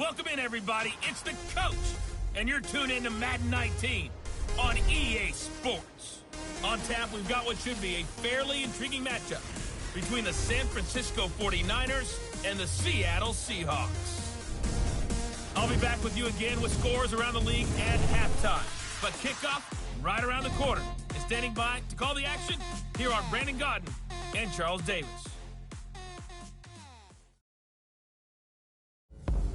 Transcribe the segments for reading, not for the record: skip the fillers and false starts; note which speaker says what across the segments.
Speaker 1: Welcome in, everybody. It's the coach, and you're tuned in to Madden 19 on EA Sports. On tap, we've got what should be a fairly intriguing matchup between the San Francisco 49ers and the Seattle Seahawks. I'll be back with you again with scores around the league at halftime. But kickoff right around the corner. And standing by to call the action, here are Brandon Godden and Charles Davis.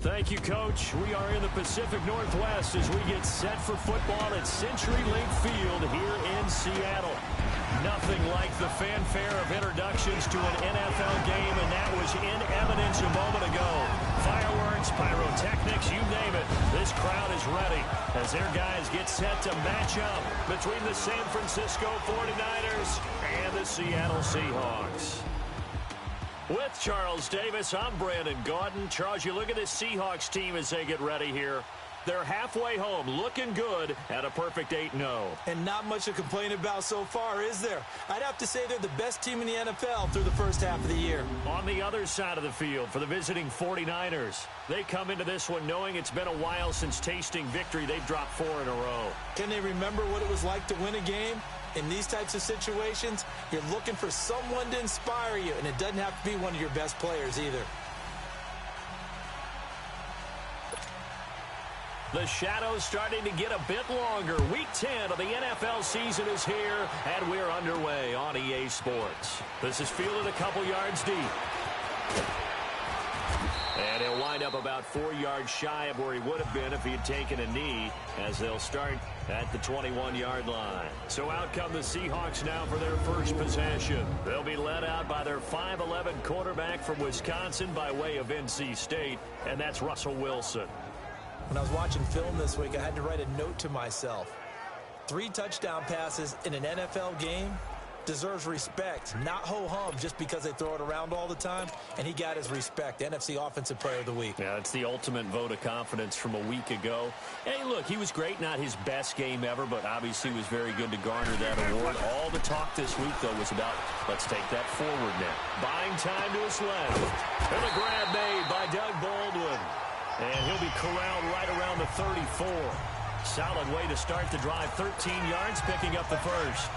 Speaker 2: Thank you, Coach. We are in the Pacific Northwest as we get set for football at CenturyLink Field here in Seattle. Nothing like the fanfare of introductions to an NFL game, and that was in evidence a moment ago. Fireworks, pyrotechnics, you name it. This crowd is ready as their guys get set to match up between the San Francisco 49ers and the Seattle Seahawks. With Charles Davis, I'm Brandon Godden. Charles, you look at this Seahawks team as they get ready here. They're halfway home, looking good at a perfect 8-0.
Speaker 3: And not much to complain about so far, is there? I'd have to say they're the best team in the NFL through the first half of the year.
Speaker 2: On the other side of the field for the visiting 49ers, they come into this one knowing it's been a while since tasting victory. They've dropped 4 in a row.
Speaker 3: Can they remember what it was like to win a game? In these types of situations, you're looking for someone to inspire you, and it doesn't have to be one of your best players either.
Speaker 2: The shadow's starting to get a bit longer. Week 10 of the NFL season is here, and we're underway on EA Sports. This is fielded a couple yards deep. And he'll wind up about 4 yards shy of where he would have been if he had taken a knee, as they'll start at the 21-yard line. So out come the Seahawks now for their first possession. They'll be led out by their 5'11 quarterback from Wisconsin by way of NC State, and that's Russell Wilson.
Speaker 3: When I was watching film this week, I had to write a note to myself. 3 touchdown passes in an NFL game deserves respect, not ho-hum just because they throw it around all the time, and he got his respect. NFC Offensive Player of the Week.
Speaker 2: Yeah, it's the ultimate vote of confidence from a week ago. Hey, look, he was great, not his best game ever, but obviously was very good to garner that award. All the talk this week, though, was about, let's take that forward now. Buying time to his left. And a grab made by Doug Baldwin. And he'll be corralled right around the 34. Solid way to start the drive. 13 yards, picking up the first.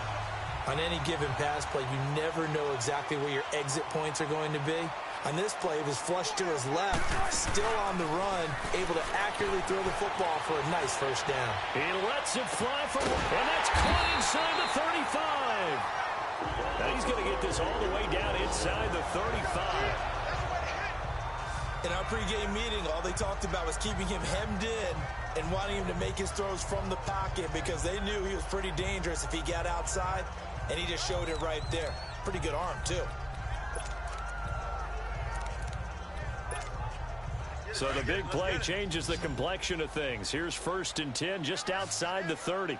Speaker 3: On any given pass play, you never know exactly where your exit points are going to be. On this play, he was flushed to his left, still on the run, able to accurately throw the football for a nice first down.
Speaker 2: He lets it fly for one, and that's caught inside the 35. Now he's going to get this all the way down inside the 35.
Speaker 3: In our pregame meeting, all they talked about was keeping him hemmed in and wanting him to make his throws from the pocket because they knew he was pretty dangerous if he got outside, and he just showed it right there. Pretty good arm, too.
Speaker 2: So the big play changes the complexion of things. Here's 1st and 10 just outside the 30.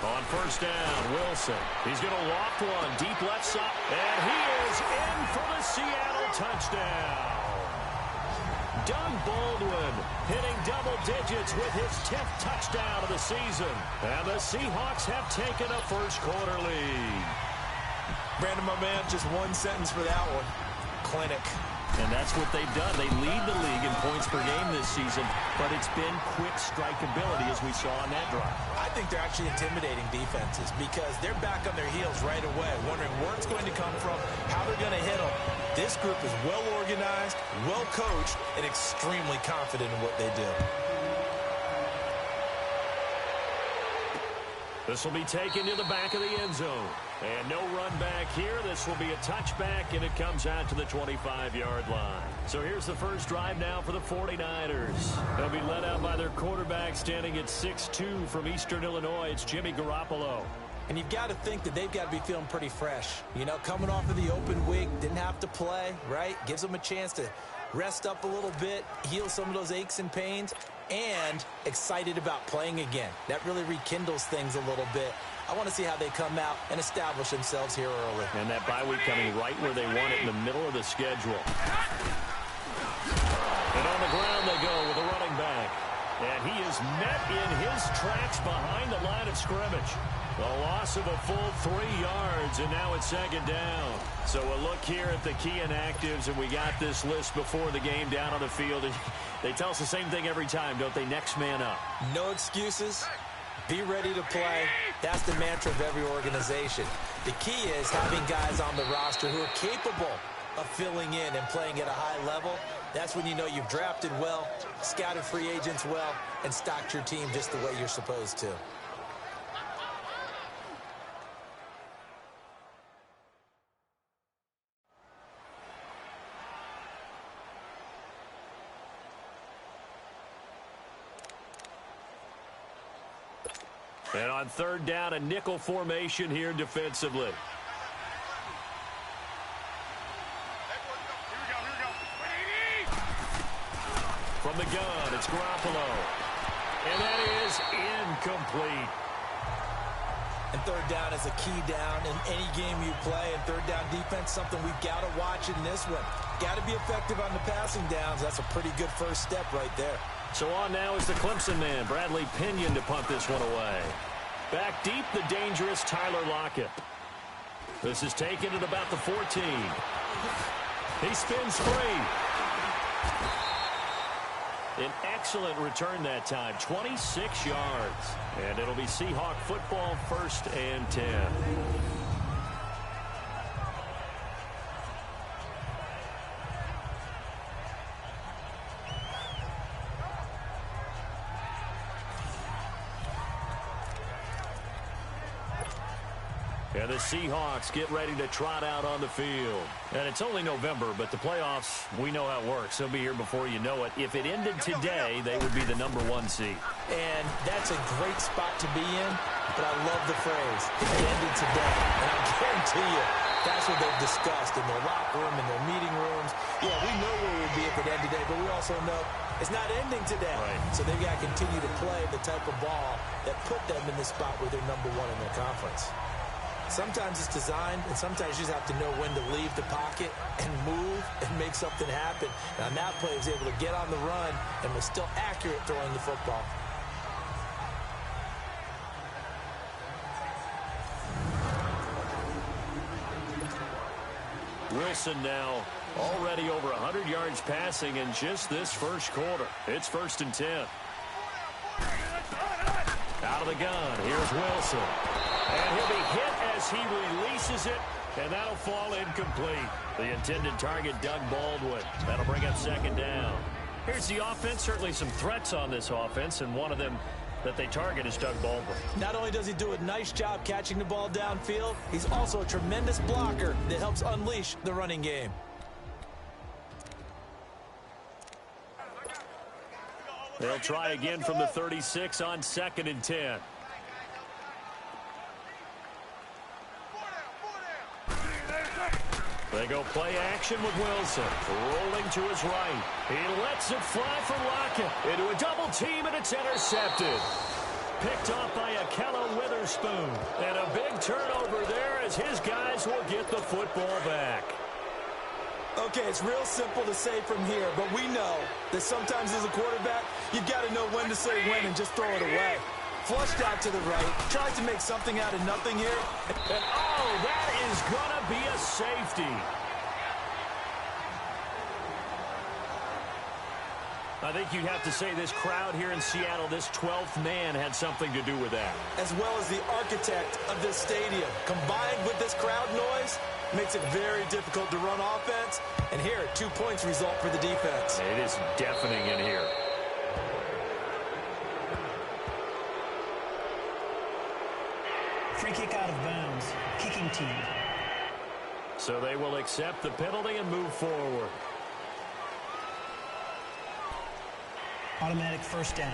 Speaker 2: On first down, Wilson. He's going to loft one deep left side. And he is in for the Seattle touchdown. Doug Baldwin hitting double digits with his 10th touchdown of the season. And the Seahawks have taken a first quarter lead.
Speaker 3: Brandon, my man, just one sentence for that one. Clinic.
Speaker 2: And that's what they've done. They lead the league in points per game this season, but it's been quick strikeability as we saw on that drive.
Speaker 3: I think they're actually intimidating defenses because they're back on their heels right away, wondering where it's going to come from, how they're going to hit them. This group is well organized, well coached, and extremely confident in what they do.
Speaker 2: This will be taken to the back of the end zone. And no run back here. This will be a touchback, and it comes out to the 25-yard line. So here's the first drive now for the 49ers. They'll be led out by their quarterback standing at 6'2" from Eastern Illinois. It's Jimmy Garoppolo.
Speaker 3: And you've got to think that they've got to be feeling pretty fresh. You know, coming off of the open week, didn't have to play, right? Gives them a chance to rest up a little bit, heal some of those aches and pains, and excited about playing again. That really rekindles things a little bit. I want to see how they come out and establish themselves here early.
Speaker 2: And that bye week coming right where they want it in the middle of the schedule. And on the ground they go with a running back. And he is met in his tracks behind the line of scrimmage. A loss of a full 3 yards, and now it's second down. So a look here at the key inactives, and we got this list before the game down on the field. They tell us the same thing every time, don't they? Next man up.
Speaker 3: No excuses. Be ready to play. That's the mantra of every organization. The key is having guys on the roster who are capable of filling in and playing at a high level. That's when you know you've drafted well, scouted free agents well, and stocked your team just the way you're supposed to.
Speaker 2: And on third down, a nickel formation here defensively. From the gun, it's Garoppolo. And that is incomplete.
Speaker 3: And third down is a key down in any game you play. And third down defense, something we've got to watch in this one. Got to be effective on the passing downs. That's a pretty good first step right there.
Speaker 2: So on now is the Clemson man, Bradley Pinion, to punt this one away. Back deep, the dangerous Tyler Lockett. This is taken at about the 14. He spins free. An excellent return that time, 26 yards. And it'll be Seahawk football, 1st and 10. And the Seahawks get ready to trot out on the field. And it's only November, but the playoffs, we know how it works. They'll be here before you know it. If it ended today, they would be the #1 seed.
Speaker 3: And that's a great spot to be in, but I love the phrase, if it ended today. And I guarantee you, that's what they've discussed in their locker room, in their meeting rooms. Yeah, we know where we'll be if it ended today, but we also know it's not ending today.
Speaker 2: Right.
Speaker 3: So they've got to continue to play the type of ball that put them in the spot where they're #1 in their conference. Sometimes it's designed, and sometimes you just have to know when to leave the pocket and move and make something happen. And on that play, he was able to get on the run and was still accurate throwing the football.
Speaker 2: Wilson now already over 100 yards passing in just this first quarter. It's 1st and 10. Out of the gun, here's Wilson. And he'll be hit as he releases it, and that'll fall incomplete. The intended target, Doug Baldwin. That'll bring up 2nd down. Here's the offense. Certainly some threats on this offense, and one of them that they target is Doug Baldwin.
Speaker 3: Not only does he do a nice job catching the ball downfield, he's also a tremendous blocker that helps unleash the running game.
Speaker 2: They'll try again from the 36 on 2nd and 10. They go play action with Wilson. Rolling to his right. He lets it fly for Lockett. Into a double team, and it's intercepted. Picked off by Akella Witherspoon. And a big turnover there as his guys will get the football back.
Speaker 3: Okay, it's real simple to say from here, but we know that sometimes as a quarterback, you've got to know when to say when and just throw it away. Flushed out to the right, tries to make something out of nothing here.
Speaker 2: And oh, that is going to be a safety. I think you'd have to say this crowd here in Seattle, this 12th man had something to do with that.
Speaker 3: As well as the architect of this stadium, combined with this crowd noise, makes it very difficult to run offense. And here, 2 points result for the defense.
Speaker 2: It is deafening in here.
Speaker 4: Free kick out of bounds. Kicking team.
Speaker 2: So they will accept the penalty and move forward.
Speaker 4: Automatic 1st down.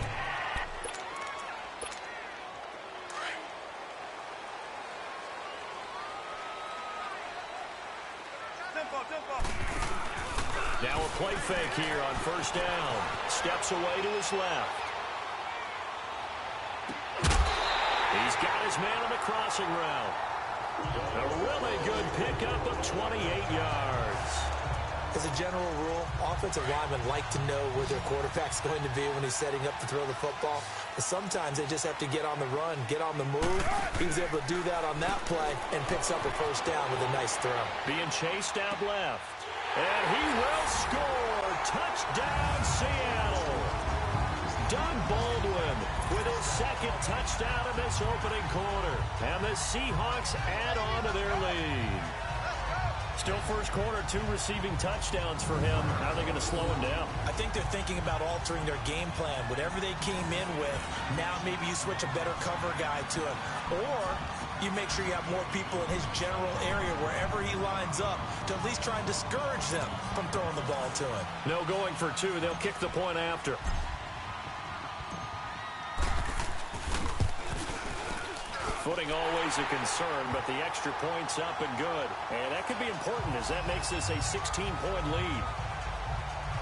Speaker 2: Now a play fake here on 1st down. Steps away to his left. He's got his man on the crossing route. A really good pickup of 28 yards.
Speaker 3: As a general rule, offensive linemen like to know where their quarterback's going to be when he's setting up to throw the football. But sometimes they just have to get on the run, get on the move. He was able to do that on that play and picks up a first down with a nice throw.
Speaker 2: Being chased out left. And he will score. Touchdown, Seattle. Doug Baldwin with his second touchdown in this opening quarter. And the Seahawks add on to their lead. Still first quarter, 2 receiving touchdowns for him. How are they going to slow him down?
Speaker 3: I think they're thinking about altering their game plan. Whatever they came in with, now maybe you switch a better cover guy to him. Or you make sure you have more people in his general area wherever he lines up to at least try and discourage them from throwing the ball to him.
Speaker 2: No going for 2. They'll kick the point after. Footing always a concern, but the extra point's up and good. And that could be important as that makes this a 16-point lead.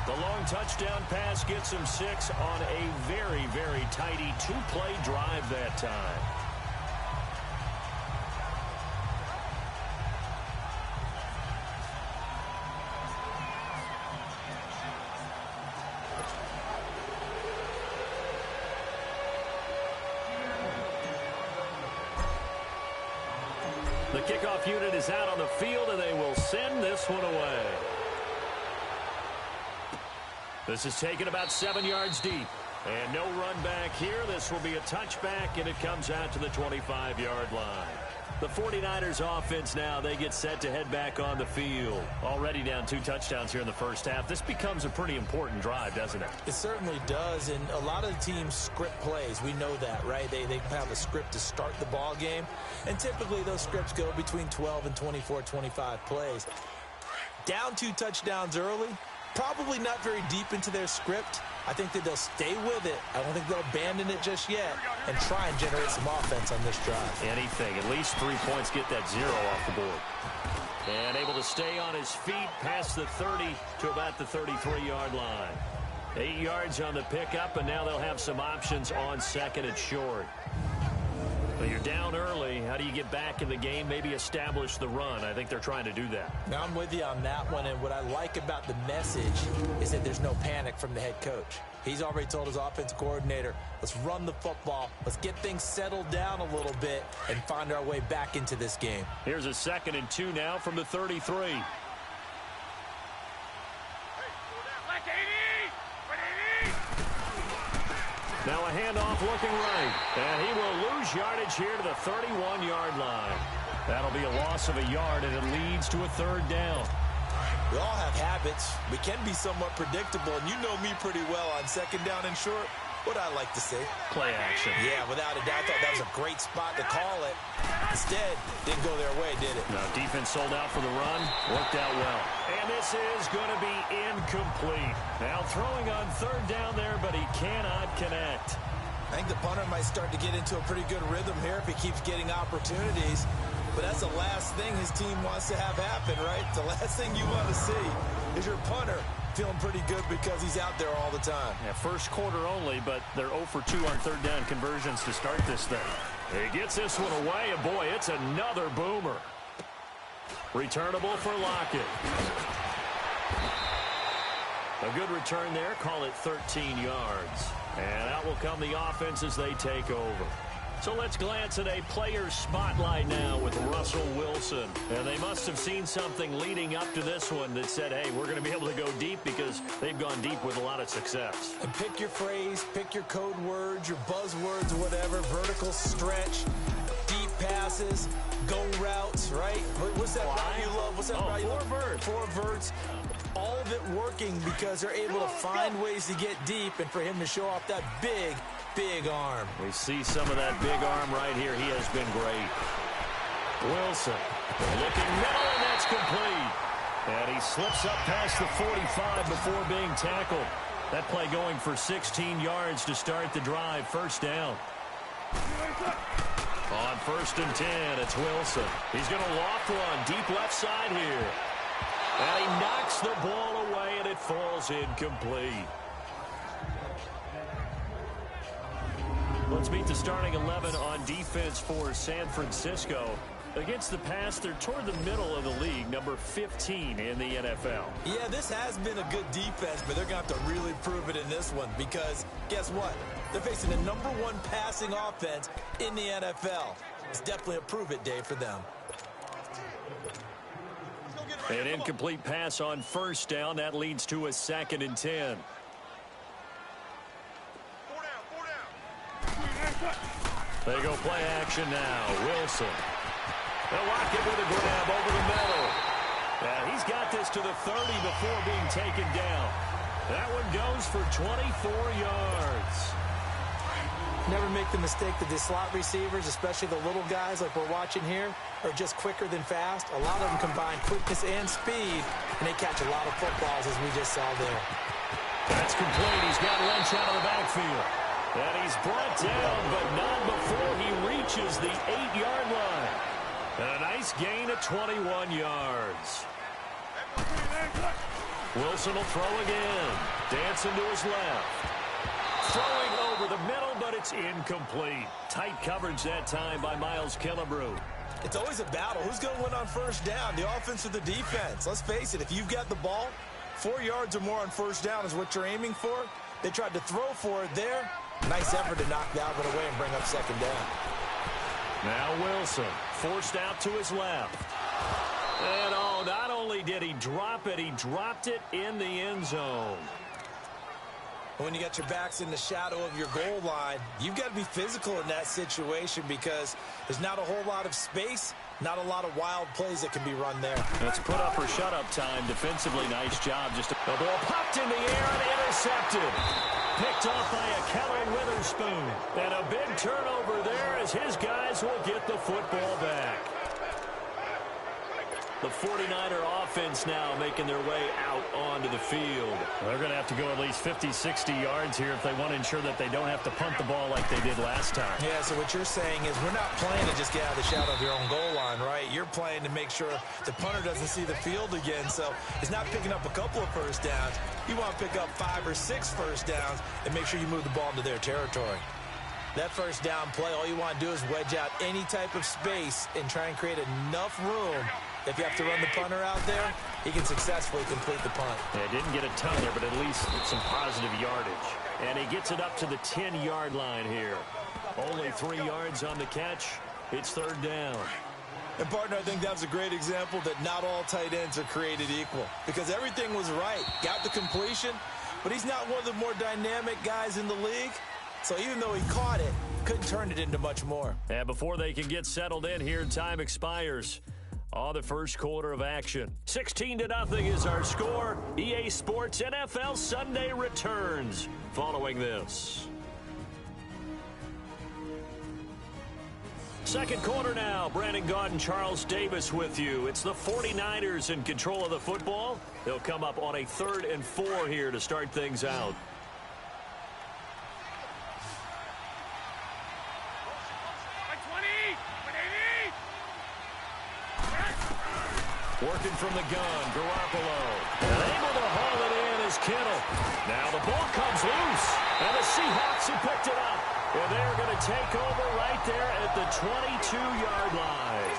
Speaker 2: The long touchdown pass gets him 6 on a very, very tidy 2-play drive that time. The kickoff unit is out on the field, and they will send this one away. This is taken about 7 yards deep. And no run back here. This will be a touchback, and it comes out to the 25-yard line. The 49ers offense now, they get set to head back on the field. Already down 2 touchdowns here in the first half. This becomes a pretty important drive, doesn't it?
Speaker 3: It certainly does, and a lot of the teams script plays. We know that, right? They have a script to start the ball game, and typically those scripts go between 12 and 24, 25 plays. Down 2 touchdowns early, probably not very deep into their script. I think that they'll stay with it. I don't think they'll abandon it just yet and try and generate some offense on this drive.
Speaker 2: Anything. At least 3 points, get that 0 off the board. And able to stay on his feet past the 30 to about the 33-yard line. 8 yards on the pickup, and now they'll have some options on second and short. But you're down early. How do you get back in the game? Maybe establish the run. I think they're trying to do that.
Speaker 3: Now, I'm with you on that one, and what I like about the message is that there's no panic from the head coach. He's already told his offense coordinator, let's run the football, let's get things settled down a little bit and find our way back into this game.
Speaker 2: Here's a 2nd and 2 now from the 33. Now a handoff looking right. And he will lose yardage here to the 31-yard line. That'll be a loss of a yard, and it leads to a 3rd down.
Speaker 3: We all have habits. We can be somewhat predictable, and you know me pretty well on 2nd down and short. What I like to say.
Speaker 2: Play action.
Speaker 3: Yeah, without a doubt. I thought that was a great spot to call it. Instead, didn't go their way, did it?
Speaker 2: No, defense sold out for the run. Worked out well. And this is going to be incomplete. Now throwing on 3rd down there, but he cannot connect.
Speaker 3: I think the punter might start to get into a pretty good rhythm here if he keeps getting opportunities. But that's the last thing his team wants to have happen, right? The last thing you want to see is your punter feeling pretty good because he's out there all the time.
Speaker 2: Yeah, first quarter only, but they're 0 for 2 on 3rd down conversions to start this thing. He gets this one away, and boy, it's another boomer. Returnable for Lockett. A good return there, call it 13 yards. And out will come the offense as they take over. So let's glance at a player's spotlight now with Russell Wilson. And they must have seen something leading up to this one that said, hey, we're going to be able to go deep because they've gone deep with a lot of success.
Speaker 3: And pick your phrase, pick your code words, your buzzwords, whatever, vertical stretch, deep passes, go routes, right? What's that route you love? What's that route you love?
Speaker 2: 4 verts.
Speaker 3: 4 verts. All of it working because they're able to find ways to get deep and for him to show off that big arm.
Speaker 2: We see some of that big arm right here. He has been great. Wilson looking middle, and that's complete. And he slips up past the 45 before being tackled. That play going for 16 yards to start the drive. First down. On 1st and 10, it's Wilson. He's going to loft one deep left side here. And he knocks the ball away, and it falls incomplete. Let's meet the starting 11 on defense for San Francisco. Against the pass, they're toward the middle of the league, number 15 in the NFL.
Speaker 3: Yeah, this has been a good defense, but they're going to have to really prove it in this one because guess what? They're facing the number 1 passing offense in the NFL. It's definitely a prove-it day for them.
Speaker 2: An incomplete pass on first down. That leads to a 2nd and 10. They go play action now. Wilson. They'll lock it with a grab over the middle. Yeah, he's got this to the 30 before being taken down. That one goes for 24 yards.
Speaker 3: Never make the mistake that the slot receivers, especially the little guys like we're watching here, are just quicker than fast. A lot of them combine quickness and speed, and they catch a lot of footballs, as we just saw there.
Speaker 2: That's complete. He's got Lynch out of the backfield. And he's brought down, but not before he reaches the 8-yard line. And a nice gain of 21 yards. Wilson will throw again. Dancing to his left. Throwing over the middle, but it's incomplete. Tight coverage that time by Miles Killebrew.
Speaker 3: It's always a battle. Who's going to win on first down, the offense or the defense? Let's face it, if you've got the ball, 4 yards or more on first down is what you're aiming for. They tried to throw for it there. Nice effort to knock that one away and bring up 2nd down.
Speaker 2: Now Wilson forced out to his left. And oh, not only did he drop it, he dropped it in the end zone.
Speaker 3: When you got your backs in the shadow of your goal line, you've got to be physical in that situation because there's not a whole lot of space, not a lot of wild plays that can be run there.
Speaker 2: Let's put up or shut up time. Defensively, nice job. Just the ball popped in the air and intercepted. Picked off by a Keller Witherspoon. And a big turnover there as his guys will get the football back. The 49er offense now making their way out onto the field. They're going to have to go at least 50, 60 yards here if they want to ensure that they don't have to punt the ball like they did last time.
Speaker 3: Yeah, so what you're saying is we're not playing to just get out of the shadow of your own goal line, right? You're playing to make sure the punter doesn't see the field again. So it's not picking up a couple of first downs. You want to pick up 5 or 6 first downs and make sure you move the ball into their territory. That first down play, all you want to do is wedge out any type of space and try and create enough room. If you have to run the punter out there, he can successfully complete the punt.
Speaker 2: Yeah, didn't get a ton there, but at least some positive yardage. And he gets it up to the 10-yard line here. Only 3 yards on the catch. It's 3rd down.
Speaker 3: And, partner, I think that was a great example that not all tight ends are created equal because everything was right. Got the completion, but he's not one of the more dynamic guys in the league. So even though he caught it, couldn't turn it into much more.
Speaker 2: And before they can get settled in here, time expires on the first quarter of action. 16-0 is our score. EA Sports NFL Sunday returns following this. Second quarter now. Brandon Gaudin, Charles Davis with you. It's the 49ers in control of the football. They'll come up on a 3rd and 4 here to start things out. Working from the gun, Garoppolo. Able to haul it in is Kittle. Now the ball comes loose, and the Seahawks have picked it up. And they're going to take over right there at the 22-yard line.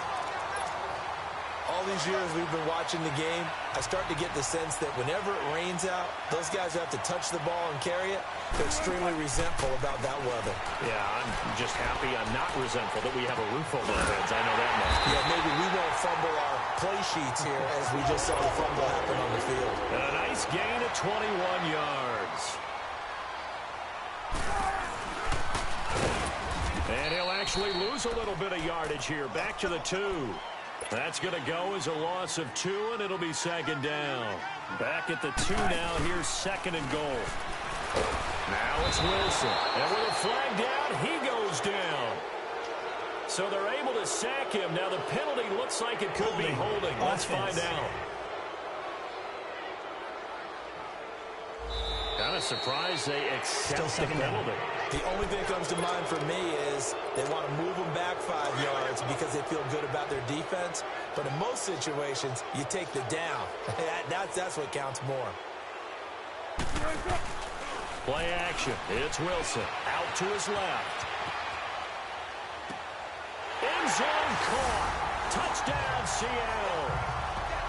Speaker 3: All these years we've been watching the game, I start to get the sense that whenever it rains out, those guys who have to touch the ball and carry it, they're extremely resentful about that weather.
Speaker 2: Yeah, I'm just happy I'm not resentful that we have a roof over our heads. I know that much.
Speaker 3: Yeah, maybe we won't fumble our play sheets here as we just saw the fumble happen on the field.
Speaker 2: And a nice gain of 21 yards. And he'll actually lose a little bit of yardage here. Back to the 2. That's going to go as a loss of 2, and it'll be 2nd down. Back at the 2 now. Here's 2nd and goal. Now it's Wilson. And with a flag down, he goes down. So they're able to sack him. Now the penalty looks like it could be holding. Let's find out. Kind of surprised they accept the penalty.
Speaker 3: The only thing that comes to mind for me is they want to move them back 5 yards because they feel good about their defense. But in most situations, you take the down. That's what counts more.
Speaker 2: Play action. It's Wilson. Out to his left. End zone caught. Touchdown, Seattle.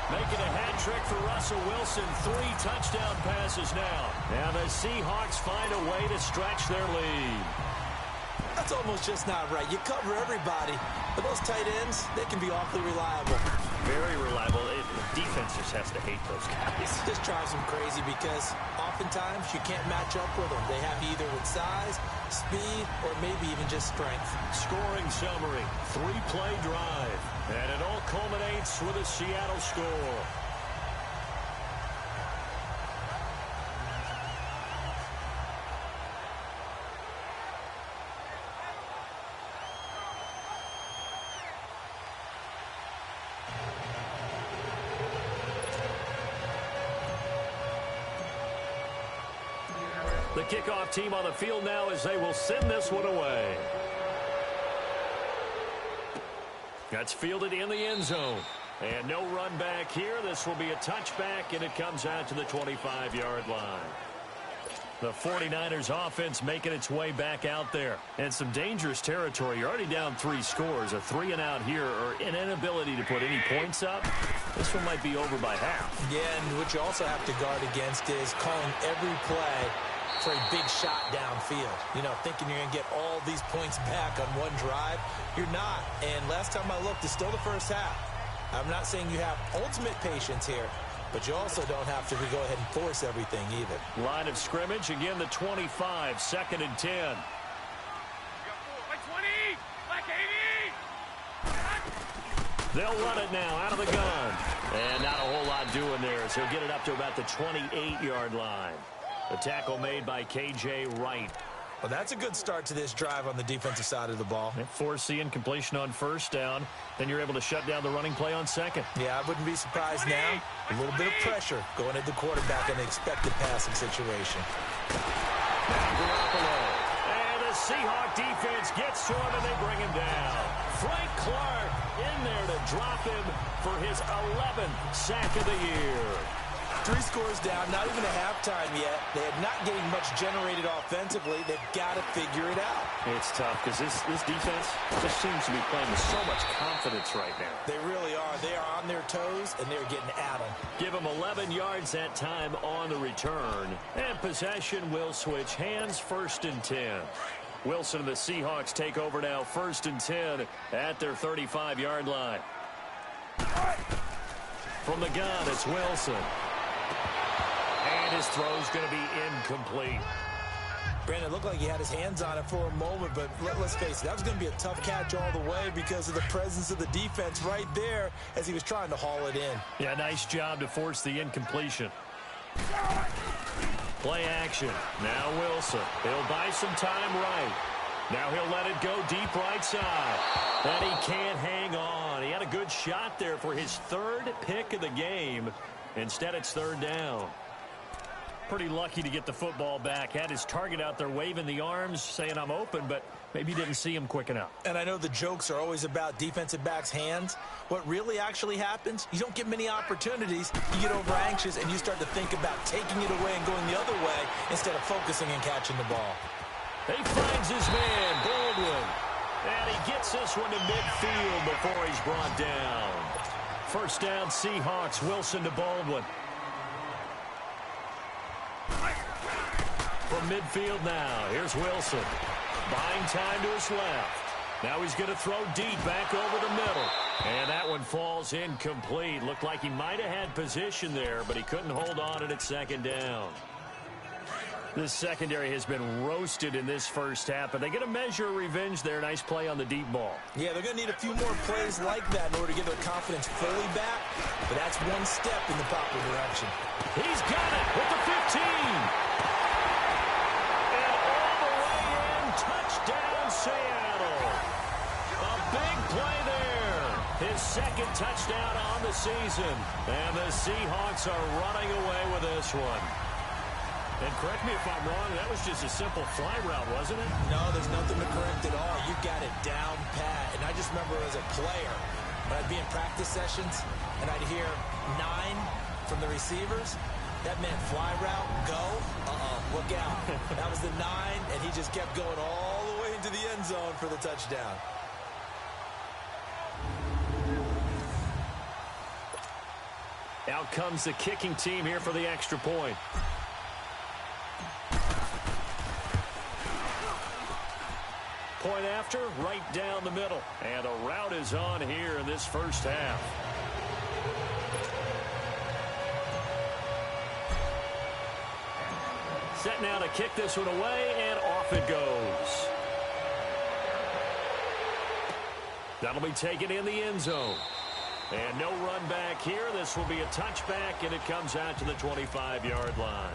Speaker 2: Making a hat trick for Russell Wilson. 3 touchdown passes now. Now the Seahawks find a way to stretch their lead.
Speaker 3: That's almost just not right. You cover everybody. But those tight ends, they can be awfully reliable.
Speaker 2: Very reliable. Defense just has to hate those guys.
Speaker 3: This drives them crazy because oftentimes you can't match up with them. They have either with size, speed, or maybe even just strength.
Speaker 2: Scoring summary, 3-play drive. And it all culminates with a Seattle score. The kickoff team on the field now as they will send this one away. That's fielded in the end zone. And no run back here. This will be a touchback, and it comes out to the 25-yard line. The 49ers offense making its way back out there. And some dangerous territory. You're already down 3 scores. A 3-and-out here, or an inability to put any points up. This one might be over by half.
Speaker 3: Yeah, and what you also have to guard against is calling every play for a big shot downfield. You know, thinking you're going to get all these points back on one drive. You're not. And last time I looked, it's still the first half. I'm not saying you have ultimate patience here, but you also don't have to go ahead and force everything either.
Speaker 2: Line of scrimmage, again the 25, 2nd and 10. They'll run it now out of the gun. And not a whole lot doing there, so he'll get it up to about the 28-yard line. The tackle made by K.J. Wright.
Speaker 3: Well, that's a good start to this drive on the defensive side of the ball.
Speaker 2: Force the incompletion on 1st down. Then you're able to shut down the running play on 2nd.
Speaker 3: Yeah, I wouldn't be surprised now. A little bit of pressure going at the quarterback in an expected passing situation.
Speaker 2: Now Garoppolo. And the Seahawk defense gets to him, and they bring him down. Frank Clark in there to drop him for his 11th sack of the year.
Speaker 3: 3 scores down, not even a halftime yet. They have not getting much generated offensively. They've got to figure it out.
Speaker 2: It's tough because this defense just seems to be playing with so much confidence right now.
Speaker 3: They really are. They are on their toes, and they're getting at them.
Speaker 2: Give them 11 yards that time on the return. And possession will switch hands, 1st and 10. Wilson and the Seahawks take over now, 1st and 10 at their 35-yard line. From the gun, it's Wilson. And his throw's going to be incomplete.
Speaker 3: Brandon, it looked like he had his hands on it for a moment, but let's face it, that was going to be a tough catch all the way because of the presence of the defense right there as he was trying to haul it in.
Speaker 2: Yeah, nice job to force the incompletion. Play action. Now Wilson. He'll buy some time right. Now he'll let it go deep right side. And he can't hang on. He had a good shot there for his 3rd pick of the game. Instead, it's 3rd down. Pretty lucky to get the football back. Had his target out there waving the arms, saying I'm open, but maybe didn't see him quick enough.
Speaker 3: And I know the jokes are always about defensive backs' hands. What really actually happens, you don't get many opportunities. You get over anxious, and you start to think about taking it away and going the other way instead of focusing and catching the ball.
Speaker 2: He finds his man, Baldwin. And he gets this one to midfield before he's brought down. 1st down, Seahawks. Wilson to Baldwin. From midfield now, here's Wilson. Buying time to his left. Now he's going to throw deep back over the middle. And that one falls incomplete. Looked like he might have had position there, but he couldn't hold on it at 2nd down. This secondary has been roasted in this 1st half, but they get a measure of revenge there. Nice play on the deep ball.
Speaker 3: Yeah, they're going to need a few more plays like that in order to get their confidence fully back, but that's one step in the proper direction.
Speaker 2: He's got it with the 15. And all the way in, touchdown Seattle. A big play there. His 2nd touchdown on the season. And the Seahawks are running away with this one. And correct me if I'm wrong, that was just a simple fly route, wasn't it?
Speaker 3: No, there's nothing to correct at all. You got it down pat. And I just remember as a player, when I'd be in practice sessions, and I'd hear 9 from the receivers, that meant fly route, go, look out. That was the 9, and he just kept going all the way into the end zone for the touchdown.
Speaker 2: Out comes the kicking team here for the extra point. Point after, right down the middle. And a rout is on here in this first half. Set now to kick this one away, and off it goes. That'll be taken in the end zone. And no run back here. This will be a touchback, and it comes out to the 25-yard line.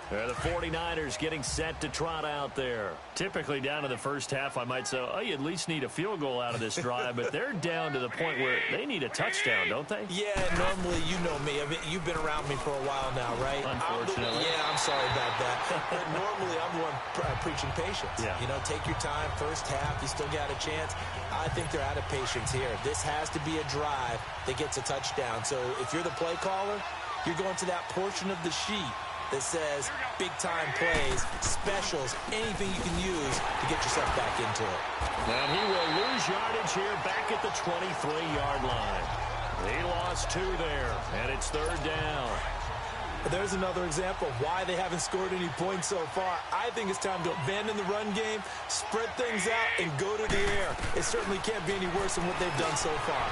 Speaker 2: The 49ers getting set to trot out there. Typically down to the first half, I might say, oh, you at least need a field goal out of this drive, but they're down to the point where they need a touchdown, don't they?
Speaker 3: Yeah, normally, you know me. I mean, you've been around me for a while now, right?
Speaker 2: Unfortunately.
Speaker 3: I'm sorry about that. But normally, I'm the one preaching patience.
Speaker 2: Yeah.
Speaker 3: You know, take your time. First half, you still got a chance. I think they're out of patience here. This has to be a drive that gets a touchdown. So if you're the play caller, you're going to that portion of the sheet that says big-time plays, specials, anything you can use to get yourself back into it.
Speaker 2: And he will lose yardage here back at the 23-yard line. He lost 2 there, and it's third down.
Speaker 3: There's another example of why they haven't scored any points so far. I think it's time to abandon the run game, spread things out, and go to the air. It certainly can't be any worse than what they've done so far.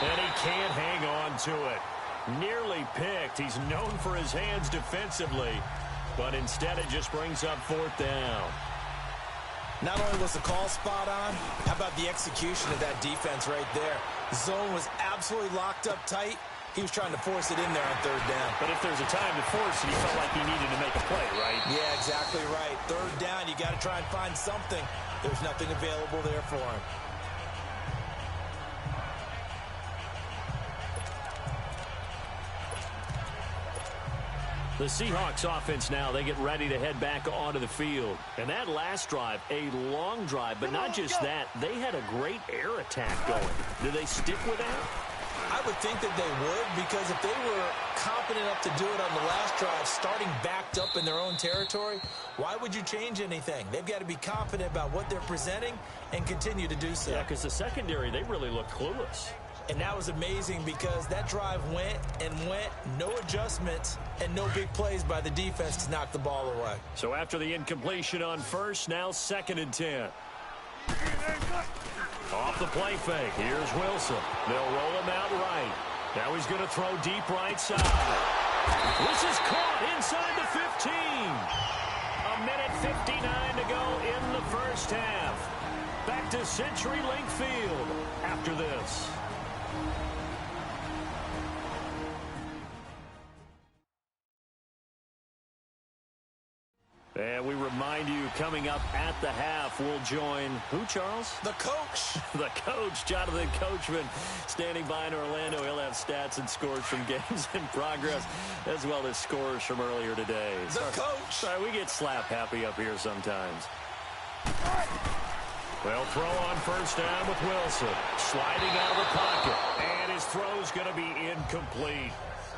Speaker 2: And he can't hang on to it. Nearly picked. He's known for his hands defensively, but instead it just brings up fourth down.
Speaker 3: Not only was the call spot on, how about the execution of that defense right there? The zone was absolutely locked up tight. He was trying to force it in there on third down.
Speaker 2: But if there's a time to force it, he felt like he needed to make a play, right?
Speaker 3: Yeah, exactly right. Third down, you got to try and find something. There's nothing available there for him.
Speaker 2: The Seahawks offense now, they get ready to head back onto the field. And that last drive, a long drive, but not just that, they had a great air attack going. Do they stick with that?
Speaker 3: I would think that they would, because if they were confident enough to do it on the last drive, starting backed up in their own territory, why would you change anything? They've got to be confident about what they're presenting and continue to do so.
Speaker 2: Yeah, because the secondary, they really looked clueless.
Speaker 3: And that was amazing because that drive went and went, no adjustments, and no big plays by the defense to knock the ball away.
Speaker 2: So after the incompletion on first, now 2nd and 10. Off the play fake, here's Wilson. They'll roll him out right. Now he's going to throw deep right side. This is caught inside the 15. A minute 59 to go in the first half. Back to CenturyLink Field after this. And we remind you, coming up at the half, we'll join who, Charles?
Speaker 3: The coach.
Speaker 2: The coach, Jonathan Coachman, standing by in Orlando. He'll have stats and scores from games in progress, as well as scores from earlier today.
Speaker 3: The coach.
Speaker 2: Sorry, we get slap happy up here sometimes. Well, throw on first down with Wilson. Sliding out of the pocket. And his throw's going to be incomplete.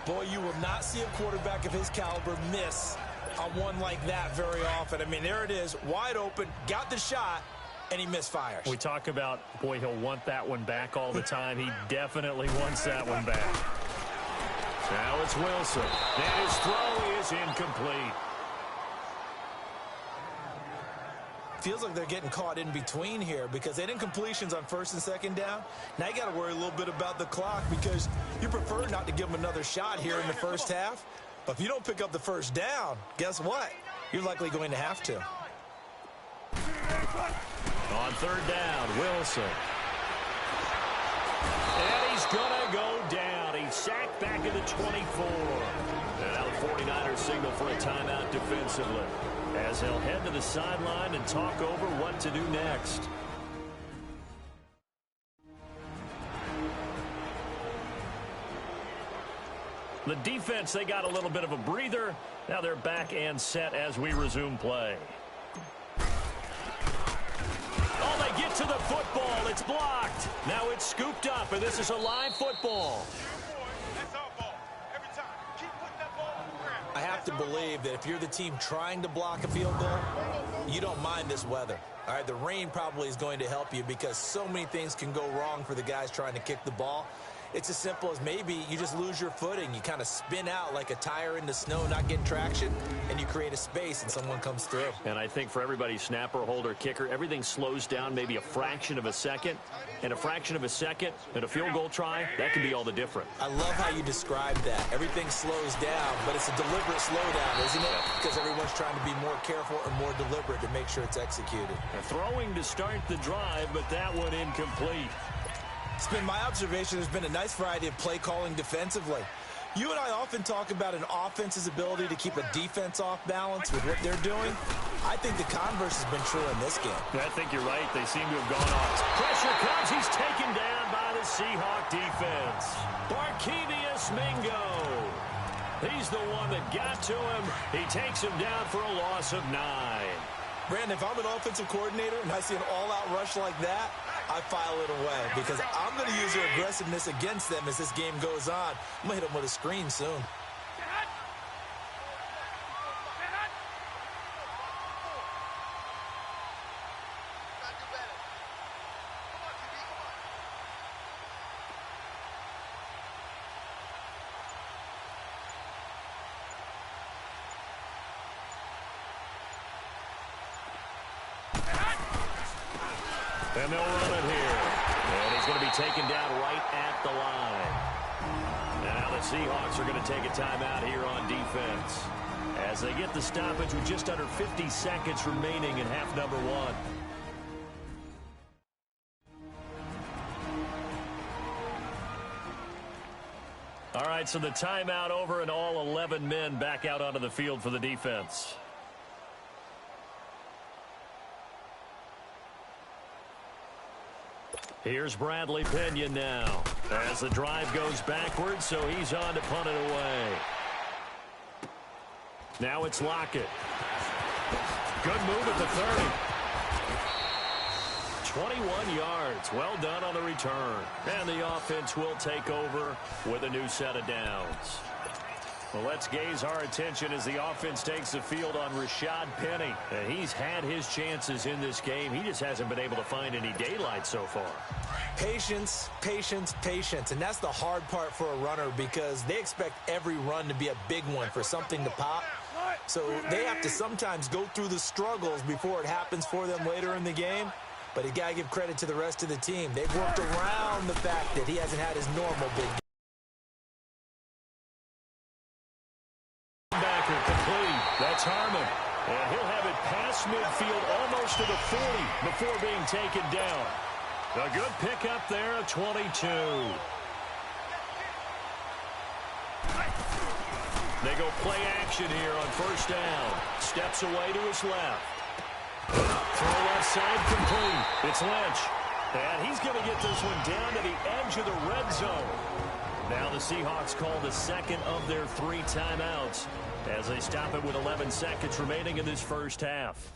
Speaker 3: Boy, you will not see a quarterback of his caliber miss on one like that very often. I mean, there it is, wide open, got the shot, and he misfires.
Speaker 2: We talk about, boy, he'll want that one back all the time. He definitely wants that one back. Now it's Wilson. And his throw is incomplete.
Speaker 3: Feels like they're getting caught in between here because they didn't completions on first and second down. Now you got to worry a little bit about the clock because you prefer not to give them another shot here in the first half. But if you don't pick up the first down, guess what? You're likely going to have to.
Speaker 2: On third down, Wilson. And he's going to go down. He's sacked back at the 24. And now the 49ers signal for a timeout defensively, as they'll head to the sideline and talk over what to do next. The defense, they got a little bit of a breather. Now they're back and set as we resume play. Oh, they get to the football. It's blocked. Now it's scooped up, and this is a live football.
Speaker 3: I have to believe that if you're the team trying to block a field goal, you don't mind this weather. All right, the rain probably is going to help you because so many things can go wrong for the guys trying to kick the ball. It's as simple as maybe you just lose your footing. You kind of spin out like a tire in the snow, not getting traction, and you create a space and someone comes through.
Speaker 2: And I think for everybody, snapper, holder, kicker, everything slows down maybe a fraction of a second. And a fraction of a second and a field goal try, that can be all the different.
Speaker 3: I love how you describe that. Everything slows down, but it's a deliberate slowdown, isn't it? Because everyone's trying to be more careful and more deliberate to make sure it's executed.
Speaker 2: Throwing to start the drive, but that one incomplete.
Speaker 3: It's been my observation there's been a nice variety of play calling defensively. You and I often talk about an offense's ability to keep a defense off balance with what they're doing. I think the converse has been true in this game.
Speaker 2: I think you're right. They seem to have gone off. Pressure comes. He's taken down by the Seahawk defense. Barkevious Mingo. He's the one that got to him. He takes him down for a loss of 9.
Speaker 3: Brandon, if I'm an offensive coordinator and I see an all-out rush like that, I file it away because I'm going to use their aggressiveness against them as this game goes on. I'm going to hit them with a screen soon.
Speaker 2: And they'll run it here. And he's going to be taken down right at the line. And now the Seahawks are going to take a timeout here on defense as they get the stoppage with just under 50 seconds remaining in half number 1. All right, so the timeout over and all 11 men back out onto the field for the defense. Here's Bradley Pinion now as the drive goes backwards, so he's on to punt it away. Now it's Lockett. Good move at the 30. 21 yards. Well done on the return. And the offense will take over with a new set of downs. Well, let's gaze our attention as the offense takes the field on Rashad Penny. And he's had his chances in this game. He just hasn't been able to find any daylight so far.
Speaker 3: Patience, patience, patience. And that's the hard part for a runner because they expect every run to be a big one for something to pop. So they have to sometimes go through the struggles before it happens for them later in the game. But you got to give credit to the rest of the team. They've worked around the fact that he hasn't had his normal big game.
Speaker 2: Complete. That's Harmon. And he'll have it past midfield almost to the 40 before being taken down. A good pickup there of 22. They go play action here on first down. Steps away to his left. Throw left side complete. It's Lynch. And he's going to get this one down to the edge of the red zone. Now the Seahawks call the second of their 3 timeouts as they stop it with 11 seconds remaining in this first half.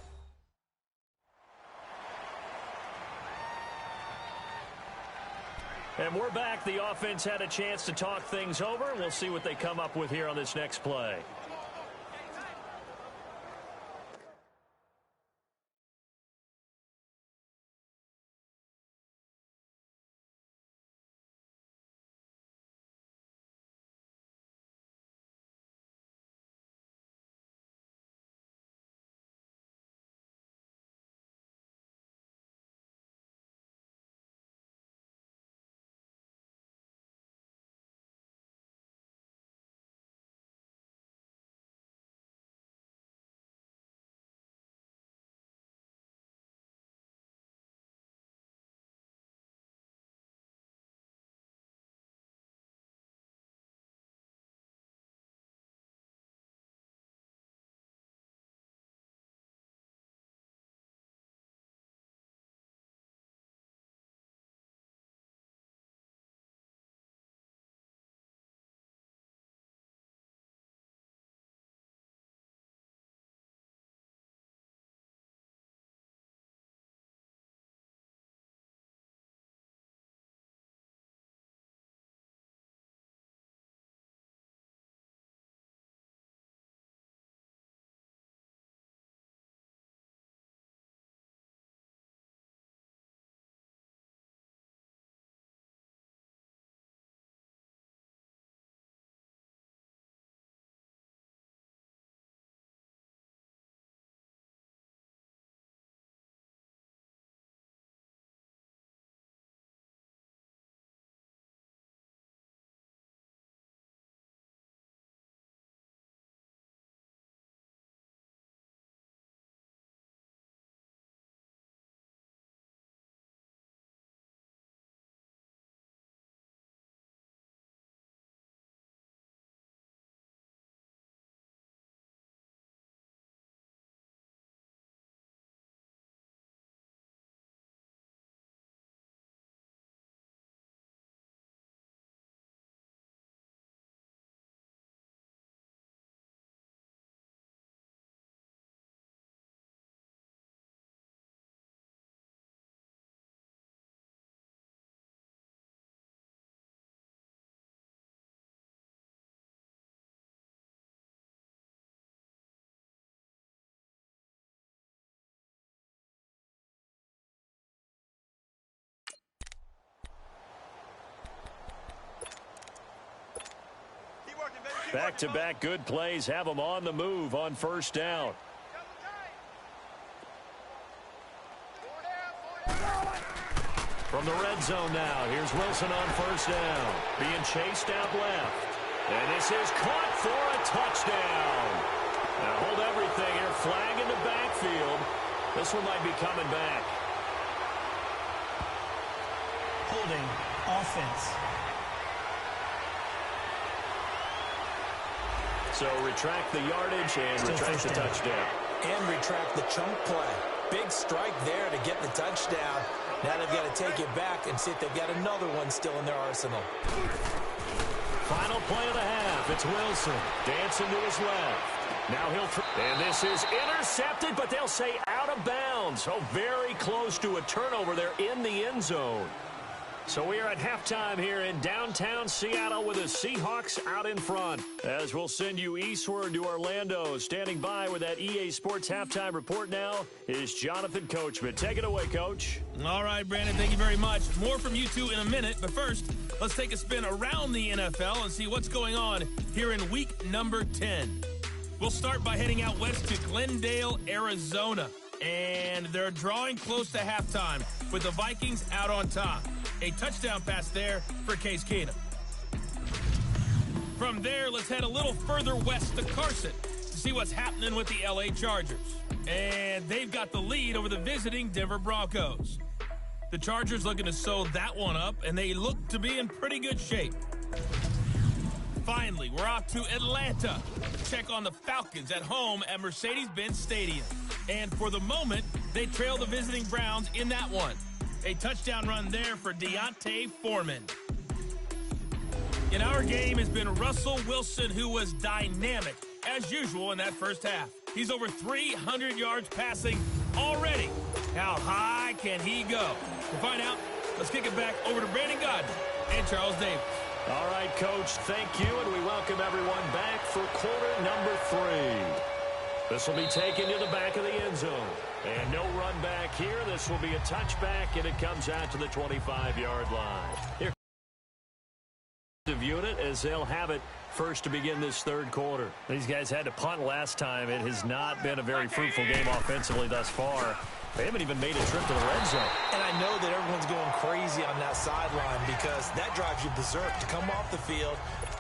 Speaker 2: And we're back. The offense had a chance to talk things over. We'll see what they come up with here on this next play. Back-to-back good plays have them on the move on first down. From the red zone now, here's Wilson on first down. Being chased out left. And this is caught for a touchdown. Now hold everything here. Flag in the backfield. This one might be coming back.
Speaker 4: Holding. Offense.
Speaker 2: So retract the yardage and retract the touchdown.
Speaker 3: And retract the chunk play. Big strike there to get the touchdown. Now they've got to take it back and see if they've got another one still in their arsenal.
Speaker 2: Final play of the half. It's Wilson dancing to his left. Now and this is intercepted, but they'll say out of bounds. Oh, very close to a turnover there in the end zone. So we are at halftime here in downtown Seattle with the Seahawks out in front. As we'll send you eastward to Orlando. Standing by with that EA Sports halftime report now is Jonathan Coachman. Take it away, Coach.
Speaker 1: All right, Brandon, thank you very much. More from you two in a minute, but first, let's take a spin around the NFL and see what's going on here in week number 10. We'll start by heading out west to Glendale, Arizona. And they're drawing close to halftime with the Vikings out on top. A touchdown pass there for Case Keenum. From there, let's head a little further west to Carson to see what's happening with the LA Chargers. And they've got the lead over the visiting Denver Broncos. The Chargers looking to sew that one up, and they look to be in pretty good shape. Finally, we're off to Atlanta to check on the Falcons at home at Mercedes-Benz Stadium. And for the moment, they trail the visiting Browns in that one. A touchdown run there for Deontay Foreman. In our game has been Russell Wilson, who was dynamic, as usual, in that first half. He's over 300 yards passing already. How high can he go? To find out, let's kick it back over to Brandon Godden and Charles Davis.
Speaker 2: All right, Coach, thank you, and we welcome everyone back for quarter number 3. This will be taken to the back of the end zone. And no run back here. This will be a touchback, and it comes out to the 25-yard line. Here unit as they'll have it first to begin this third quarter. These guys had to punt last time. It has not been a very fruitful game offensively thus far. They haven't even made a trip to the red zone. And I know that everyone's going crazy on that sideline because that drives you berserk to come off the field,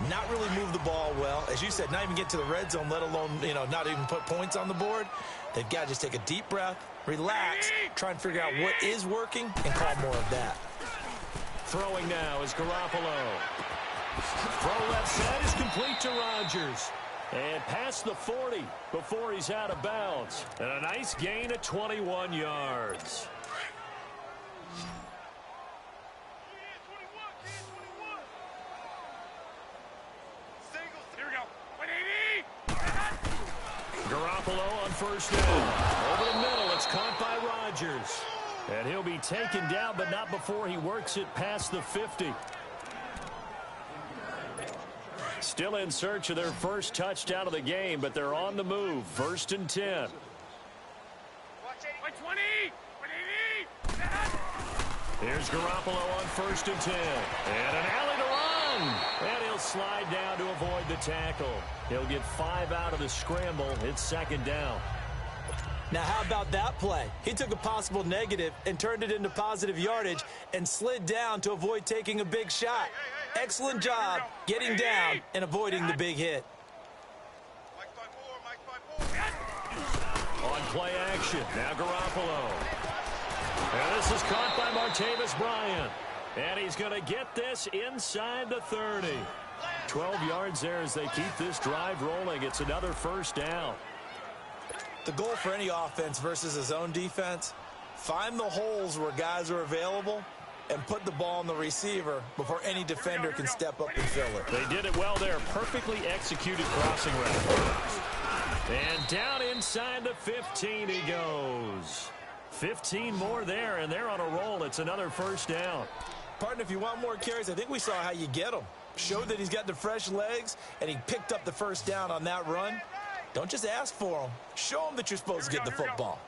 Speaker 2: not really move the ball well. As you said, not even get to the red zone, let alone, not even put points on the board. They've got to just take a deep breath, relax, try and figure out what is working, and call more of that. Throwing now is Garoppolo. Throw left side is complete to Rodgers. And past the 40 before he's out of bounds. And a nice gain of 21 yards. Garoppolo on first down. Over the middle, it's caught by Rodgers. And he'll be taken down, but not before he works it past the 50. Still in search of their first touchdown of the game, but they're on the move. First and 10. Here's Garoppolo on first and 10. And an alley to run. And he'll slide down to avoid the tackle. He'll get 5 out of the scramble. It's second down. Now, how about that play? He took a possible negative and turned it into positive yardage and slid down to avoid taking a big shot. Excellent job getting down and avoiding the big hit. On play action, now Garoppolo. And this is caught by Martavis Bryant. And he's going to get this inside the 30. 12 yards there as they keep this drive rolling. It's another first down. The goal for any offense versus his own defense, find the holes where guys are available and put the ball on the receiver before any defender can step up and fill it. They did it well there. Perfectly executed crossing route. And down inside the 15 he goes. 15 more there, and they're on a roll. It's another first down. Partner, if you want more carries, I think we saw how you get them. Showed that he's got the fresh legs, and he picked up the first down on that run. Don't just ask for them. Show them that you're supposed to get the football.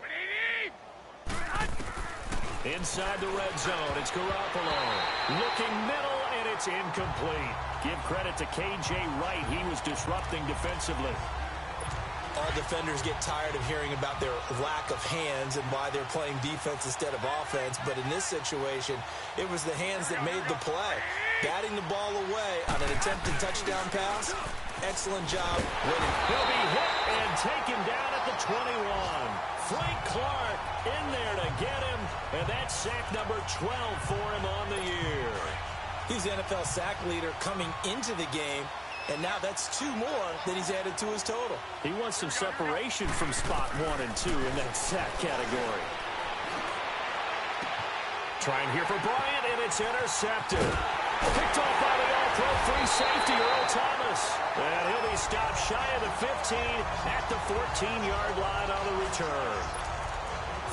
Speaker 2: Inside the red zone, it's Garoppolo. Looking middle, and it's it's incomplete. Give credit to K.J. Wright. He was disrupting defensively.
Speaker 3: All defenders get tired of hearing about their lack of hands and why they're playing defense instead of offense. But in this situation, it was the hands that made the play. Batting the ball away on an attempted touchdown pass. Excellent job winning.
Speaker 2: He'll be hit and taken down at the 21. Frank Clark in there to get him. And that's sack number 12 for him on the year.
Speaker 3: He's the NFL sack leader coming into the game. And now that's 2 more that he's added to his total.
Speaker 2: He wants some separation from spot 1 and 2 in that sack category. Trying here for Bryant, and it's intercepted. Picked off by the all-pro free safety, Earl Thomas. And he'll be stopped shy of the 15 at the 14-yard line on the return.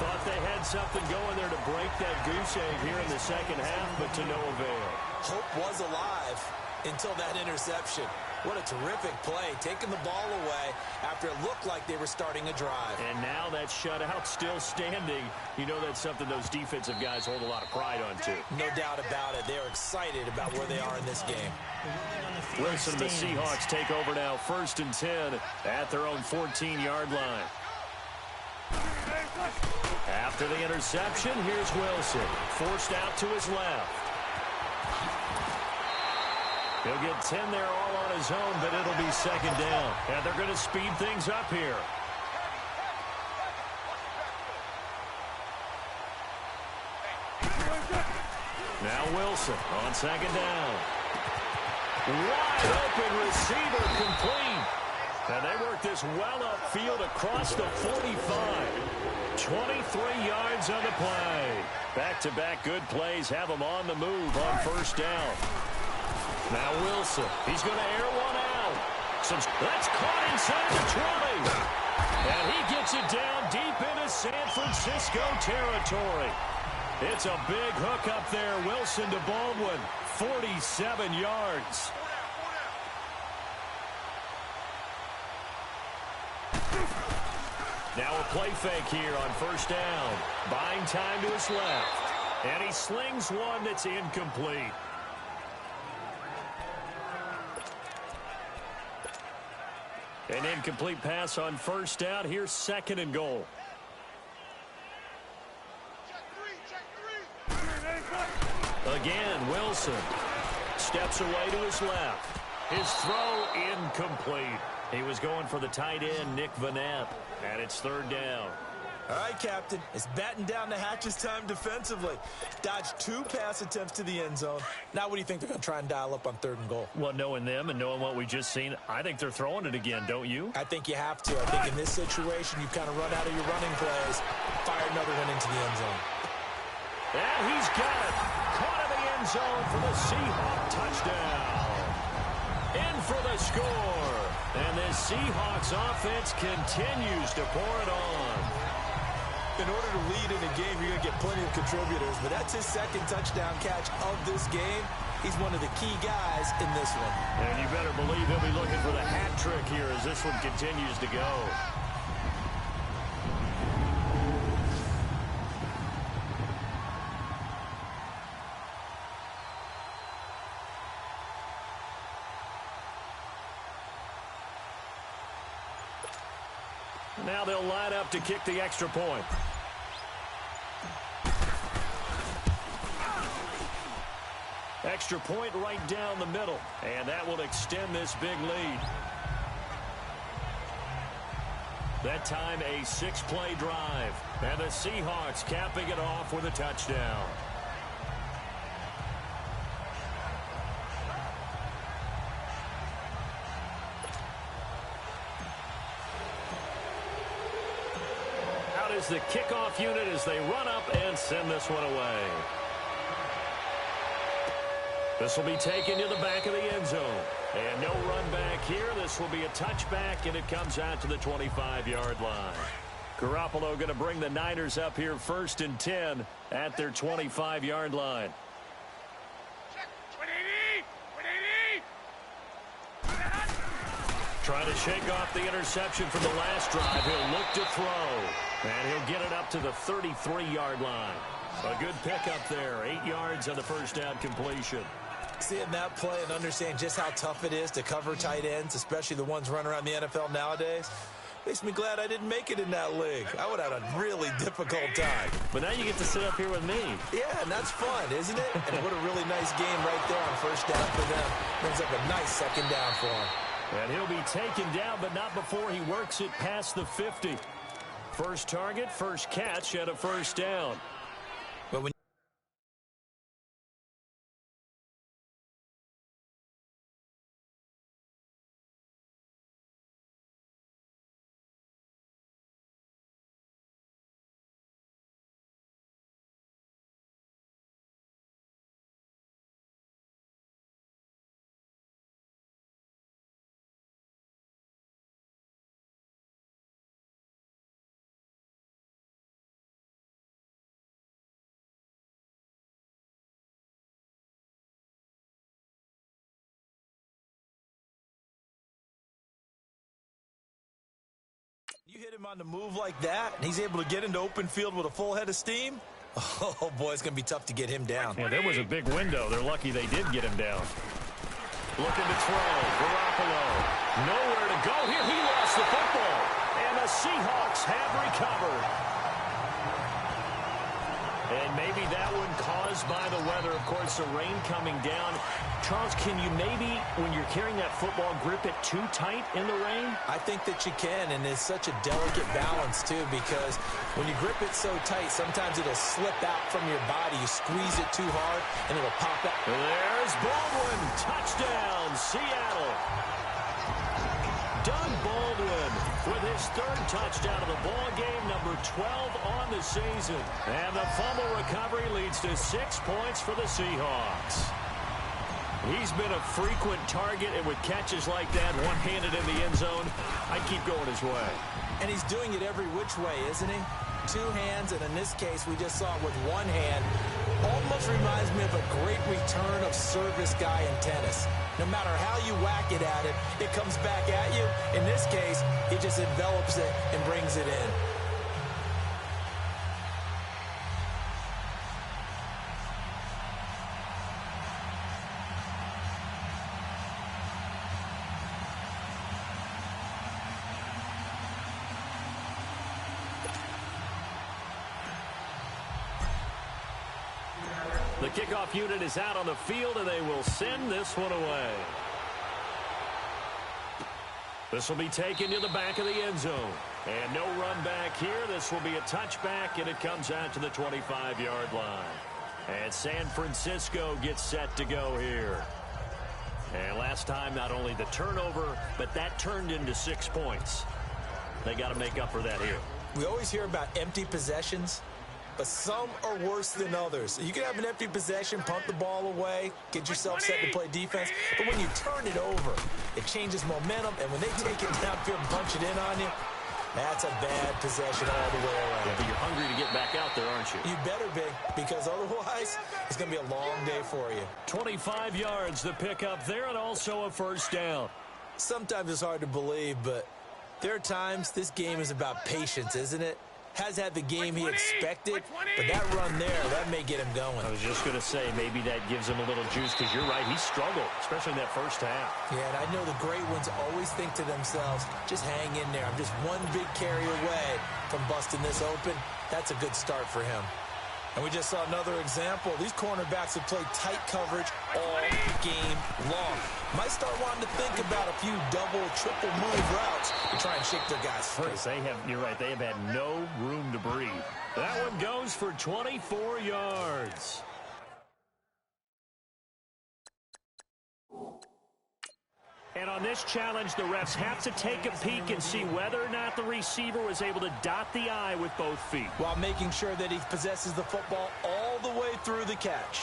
Speaker 2: Thought they had something going there to break that goose egg here in the second half, but to no avail.
Speaker 3: Hope was alive until that interception. What a terrific play, taking the ball away after it looked like they were starting a drive.
Speaker 2: And now that shutout still standing. You know that's something those defensive guys hold a lot of pride on, too.
Speaker 3: No doubt about it. They're excited about where they are in this game.
Speaker 2: Wilson and the Seahawks take over now, 1st and 10 at their own 14-yard line. After the interception, here's Wilson. Forced out to his left. He'll get 10 there all on his own, but it'll be 2nd down. And they're going to speed things up here. Now Wilson on 2nd down. Wide open receiver complete. And they work this well upfield across the 45. 23 yards on the play. Back-to-back good plays have them on the move on 1st down. Now Wilson, he's going to air one out. That's caught inside the 20. And he gets it down deep into San Francisco territory. It's a big hook up there. Wilson to Baldwin, 47 yards. Now a play fake here on 1st down. Buying time to his left. And he slings one that's incomplete. An incomplete pass on 1st down. Here's 2nd and goal. Again, Wilson steps away to his left. His throw incomplete. He was going for the tight end, Nick Vanette, and it's 3rd down.
Speaker 3: All right, Captain. It's batten down the hatches time defensively. Dodged 2 pass attempts to the end zone. Now what do you think they're going to try and dial up on 3rd and goal?
Speaker 2: Well, knowing them and knowing what we just seen, I think they're throwing it again, don't you?
Speaker 3: I think you have to. I think in this situation, you kind of run out of your running plays, fire another one into the end zone.
Speaker 2: And he's got it. Caught in the end zone for the Seahawks touchdown. In for the score. And the Seahawks offense continues to pour it on. In order to lead in a game, you're going to get plenty of contributors, but that's his 2nd touchdown catch of this game. He's one of the key guys in this one. And you better believe he'll be looking for the hat trick here as this one continues to go. Now they'll line up to kick the extra point. Extra point right down the middle, and that will extend this big lead. That time a 6-play drive, and the Seahawks capping it off with a touchdown. Out is the kickoff unit as they run up and send this one away. This will be taken to the back of the end zone. And no run back here. This will be a touchback, and it comes out to the 25-yard line. Garoppolo going to bring the Niners up here 1st and 10 at their 25-yard line. Trying to shake off the interception from the last drive. He'll look to throw. And he'll get it up to the 33-yard line. A good pickup there. 8 yards on the 1st down completion.
Speaker 3: Seeing that play and understand just how tough it is to cover tight ends, especially the ones running around the NFL nowadays, makes me glad I didn't make it in that league. I would have had a really difficult time.
Speaker 2: But now you get to sit up here with me.
Speaker 3: Yeah, and that's fun, isn't it? And what a really nice game right there on first down for them. Brings up a nice second down for him.
Speaker 2: And he'll be taken down, but not before he works it past the 50. First target, first catch at a first down.
Speaker 3: But when you hit him on the move like that, and he's able to get into open field with a full head of steam, oh, boy, it's going to be tough to get him down.
Speaker 2: Yeah, there was a big window. They're lucky they did get him down. Looking to throw. Garoppolo. Nowhere to go here. He lost the football. And the Seahawks have recovered. And maybe that one caused by the weather. Of course, the rain coming down. Charles, can you maybe, when you're carrying that football, grip it too tight in the rain?
Speaker 3: I think that you can, and it's such a delicate balance, too, because when you grip it so tight, sometimes it'll slip out from your body. You squeeze it too hard, and it'll pop out.
Speaker 2: There's Baldwin. Touchdown, Seattle. Doug Baldwin with his third touchdown of the ball game, number 12 on the season. And the fumble recovery leads to 6 points for the Seahawks. He's been a frequent target, and with catches like that, one-handed in the end zone, I'd keep going his way.
Speaker 3: And he's doing it every which way, isn't he? Two hands, and in this case, we just saw it with one hand. Almost reminds me of a great return of service guy in tennis. No matter how you whack it at it, it comes back at you. In this case, it just envelops it and brings it in.
Speaker 2: The kickoff unit is out on the field, and they will send this one away. This will be taken to the back of the end zone. And no run back here. This will be a touchback, and it comes out to the 25-yard line. And San Francisco gets set to go here. And last time, not only the turnover, but that turned into 6 points. They got to make up for that here.
Speaker 3: We always hear about empty possessions, but some are worse than others. You can have an empty possession, pump the ball away, get yourself set to play defense, but when you turn it over, it changes momentum, and when they take it downfield and punch it in on you, that's a bad possession all the way around.
Speaker 2: Yeah, but you're hungry to get back out there, aren't you?
Speaker 3: You better be, because otherwise, it's going to be a long day for you.
Speaker 2: 25 yards to pick up there, and also a first down.
Speaker 3: Sometimes it's hard to believe, but there are times this game is about patience, isn't it? Has had the game he expected, but that run there, that may get him going.
Speaker 2: I was just going to say, maybe that gives him a little juice, because you're right, he struggled, especially in that first half.
Speaker 3: Yeah, and I know the great ones always think to themselves, just hang in there. I'm just one big carry away from busting this open. That's a good start for him. And we just saw another example. These cornerbacks have played tight coverage all game long. Might start wanting to think about a few double, triple move routes to try and shake their guys free.
Speaker 2: You're right, they have had no room to breathe. That one goes for 24 yards. And on this challenge, the refs have to take a peek and see whether or not the receiver was able to dot the I with both feet,
Speaker 3: while making sure that he possesses the football all the way through the catch.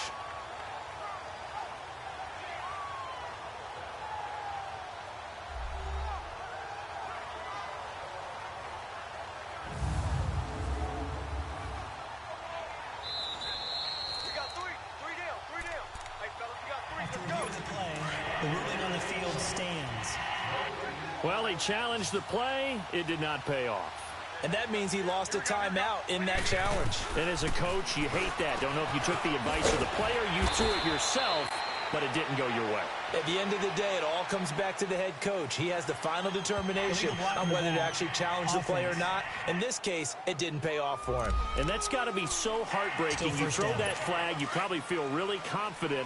Speaker 2: Well, he challenged the play. It did not pay off.
Speaker 3: And that means he lost a timeout in that challenge.
Speaker 2: And as a coach, you hate that. Don't know if you took the advice of the player, you threw it yourself, but it didn't go your way.
Speaker 3: At the end of the day, it all comes back to the head coach. He has the final determination on whether to actually challenge the play or not. In this case, it didn't pay off for him.
Speaker 2: And that's got to be so heartbreaking. You throw that flag, you probably feel really confident,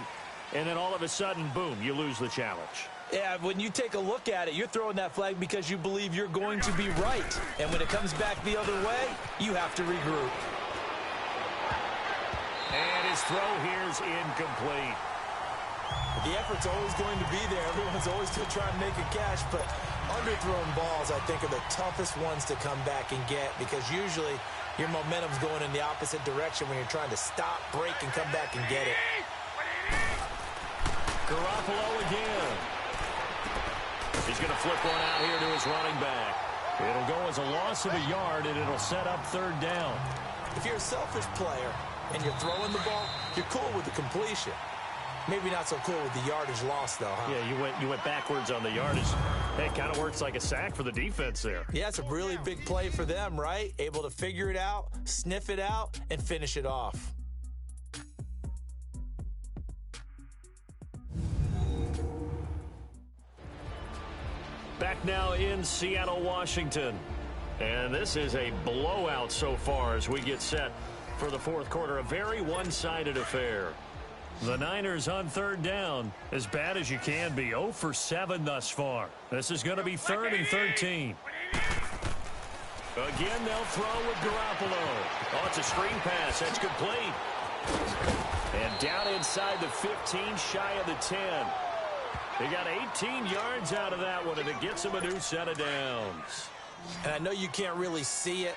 Speaker 2: and then all of a sudden, boom, you lose the challenge.
Speaker 3: Yeah, when you take a look at it, you're throwing that flag because you believe you're going to be right. And when it comes back the other way, you have to regroup.
Speaker 2: And his throw here is incomplete.
Speaker 3: The effort's always going to be there. Everyone's always going to try and make a catch, but underthrown balls, I think, are the toughest ones to come back and get because usually your momentum's going in the opposite direction when you're trying to stop, break, and come back and get it.
Speaker 2: Garoppolo again. He's going to flip one out here to his running back. It'll go as a loss of a yard, and it'll set up third down.
Speaker 3: If you're a selfish player and you're throwing the ball, you're cool with the completion. Maybe not so cool with the yardage loss, though, huh?
Speaker 2: Yeah, you went backwards on the yardage. Hey, it kind of works like a sack for the defense there.
Speaker 3: Yeah, it's a really big play for them, right? Able to figure it out, sniff it out, and finish it off.
Speaker 2: Back now in Seattle, Washington. And this is a blowout so far as we get set for the fourth quarter. A very one-sided affair. The Niners on third down, as bad as you can be. 0 for 7 thus far. This is going to be 3rd and 13. Again, they'll throw with Garoppolo. Oh, it's a screen pass. That's complete. And down inside the 15, shy of the 10. They got 18 yards out of that one, and it gets them a new set of downs.
Speaker 3: And I know you can't really see it,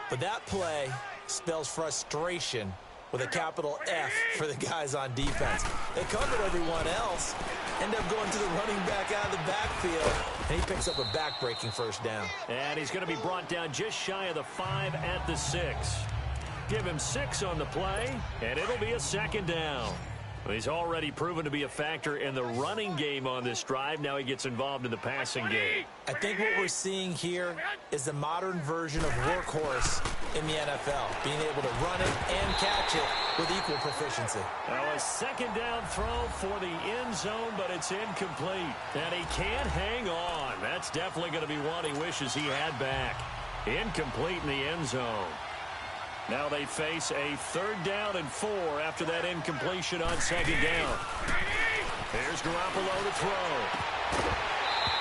Speaker 3: but that play spells frustration with a capital F for the guys on defense. They covered everyone else, end up going to the running back out of the backfield, and he picks up a back-breaking first down.
Speaker 2: And he's going to be brought down just shy of the 5 at the 6. Give him 6 on the play, and it'll be a second down. He's already proven to be a factor in the running game on this drive. Now he gets involved in the passing game.
Speaker 3: I think what we're seeing here is the modern version of workhorse in the NFL, being able to run it and catch it with equal proficiency.
Speaker 2: Now a second down throw for the end zone, but it's incomplete. And he can't hang on. That's definitely going to be one he wishes he had back. Incomplete in the end zone. Now they face a 3rd down and 4 after that incompletion on second down. Here's Garoppolo to throw.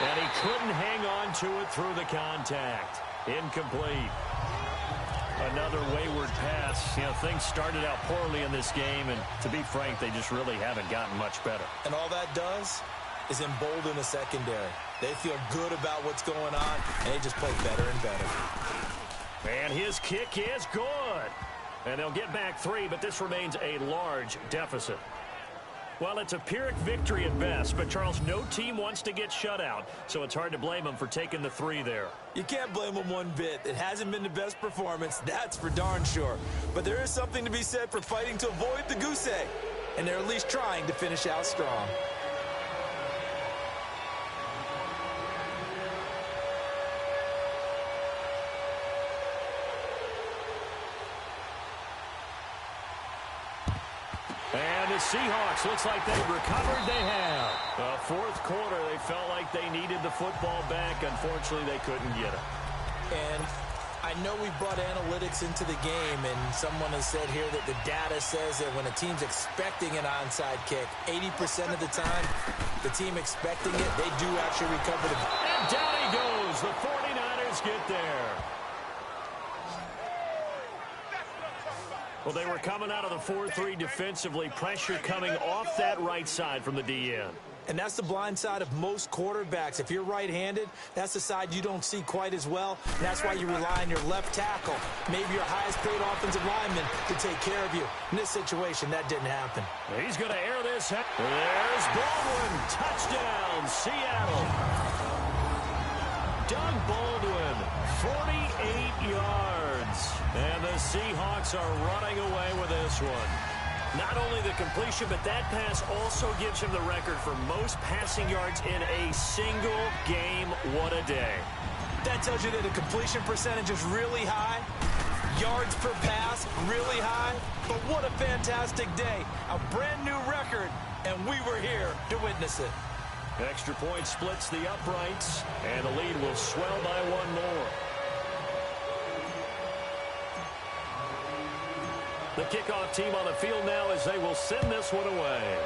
Speaker 2: And he couldn't hang on to it through the contact. Incomplete. Another wayward pass. You know, things started out poorly in this game, and to be frank, they just really haven't gotten much better.
Speaker 3: And all that does is embolden the secondary. They feel good about what's going on, and they just play better and better.
Speaker 2: And his kick is good. And they'll get back 3, but this remains a large deficit. Well, it's a Pyrrhic victory at best, but, Charles, no team wants to get shut out, so it's hard to blame them for taking the 3 there.
Speaker 3: You can't blame them one bit. It hasn't been the best performance, that's for darn sure. But there is something to be said for fighting to avoid the goose egg, and they're at least trying to finish out strong.
Speaker 2: And the Seahawks, looks like they've recovered. They have. Fourth quarter, they felt like they needed the football back. Unfortunately, they couldn't get it.
Speaker 3: And I know we brought analytics into the game, and someone has said here that the data says that when a team's expecting an onside kick, 80% of the time, the team expecting it, they do actually recover the ball.
Speaker 2: And down he goes. The 49ers get there. Well, they were coming out of the 4-3 defensively. Pressure coming off that right side from the DN.
Speaker 3: And that's the blind side of most quarterbacks. If you're right-handed, that's the side you don't see quite as well. And that's why you rely on your left tackle, maybe your highest-paid offensive lineman, to take care of you. In this situation, that didn't happen.
Speaker 2: He's going to air this out. There's Baldwin. Touchdown, Seattle. Doug Baldwin, 48 yards. And the Seahawks are running away with this one. Not only the completion, but that pass also gives him the record for most passing yards in a single game. What a day.
Speaker 3: That tells you that the completion percentage is really high. Yards per pass, really high. But what a fantastic day. A brand new record, and we were here to witness it.
Speaker 2: Extra point splits the uprights, and the lead will swell by one more. The kickoff team on the field now as they will send this one away.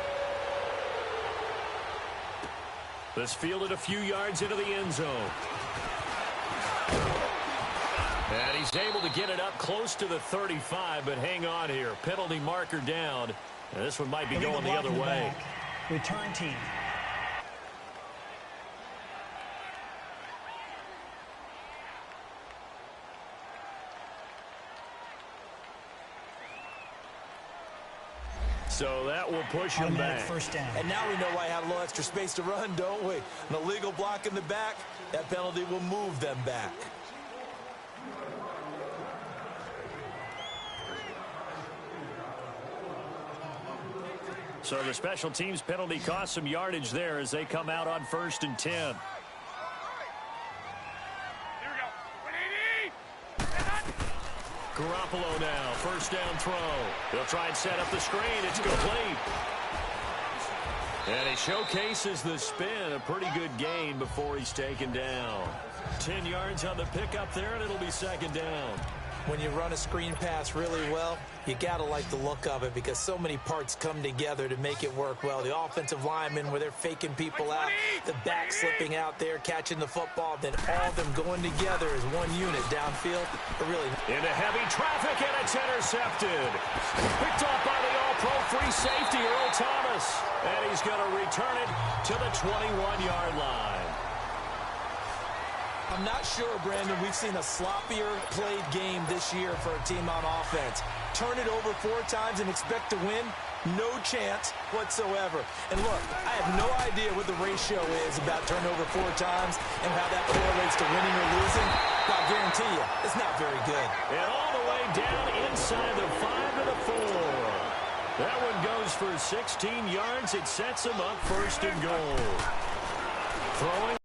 Speaker 2: This fielded a few yards into the end zone. And he's able to get it up close to the 35, but hang on here. Penalty marker down. And this one might be going the other way.
Speaker 4: Return team.
Speaker 2: So that will push him back.
Speaker 4: First down.
Speaker 3: And now we know why I have a little extra space to run, don't we? An illegal block in the back, that penalty will move them back.
Speaker 2: So the special teams penalty cost some yardage there as they come out on 1st and 10. Garoppolo now, first down throw. He'll try and set up the screen. It's complete. And he showcases the spin. A pretty good gain before he's taken down. 10 yards on the pickup there, and it'll be second down.
Speaker 3: When you run a screen pass really well, you got to like the look of it because so many parts come together to make it work well. The offensive linemen, where they're faking people out, the back slipping out there, catching the football, then all of them going together as one unit downfield. Really
Speaker 2: into heavy traffic, and it's intercepted. Picked off by the all-pro free safety, Earl Thomas. And he's going to return it to the 21-yard line.
Speaker 3: I'm not sure, Brandon, we've seen a sloppier played game this year for a team on offense. Turn it over 4 times and expect to win? No chance whatsoever. And look, I have no idea what the ratio is about turnover 4 times and how that correlates to winning or losing. But I guarantee you, it's not very good.
Speaker 2: And all the way down inside the 5 to the 4. That one goes for 16 yards. It sets him up 1st and goal. Throwing.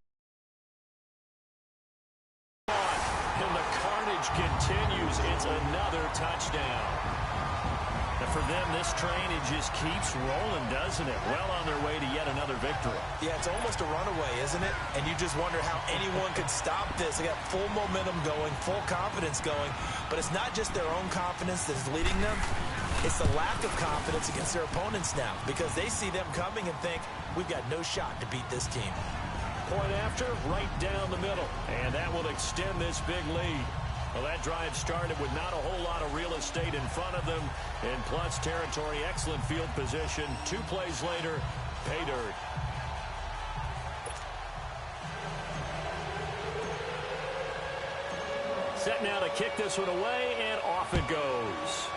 Speaker 2: Continues. It's another touchdown. And for them, this train, it just keeps rolling, doesn't it? Well on their way to yet another victory.
Speaker 3: Yeah, it's almost a runaway, isn't it? And you just wonder how anyone could stop this. They got full momentum going, full confidence going. But it's not just their own confidence that's leading them. It's the lack of confidence against their opponents now because they see them coming and think, we've got no shot to beat this team.
Speaker 2: Point after, right down the middle. And that will extend this big lead. Well, that drive started with not a whole lot of real estate in front of them. In plus territory, excellent field position. 2 plays later, pay dirt. Set now to kick this one away, and off it goes.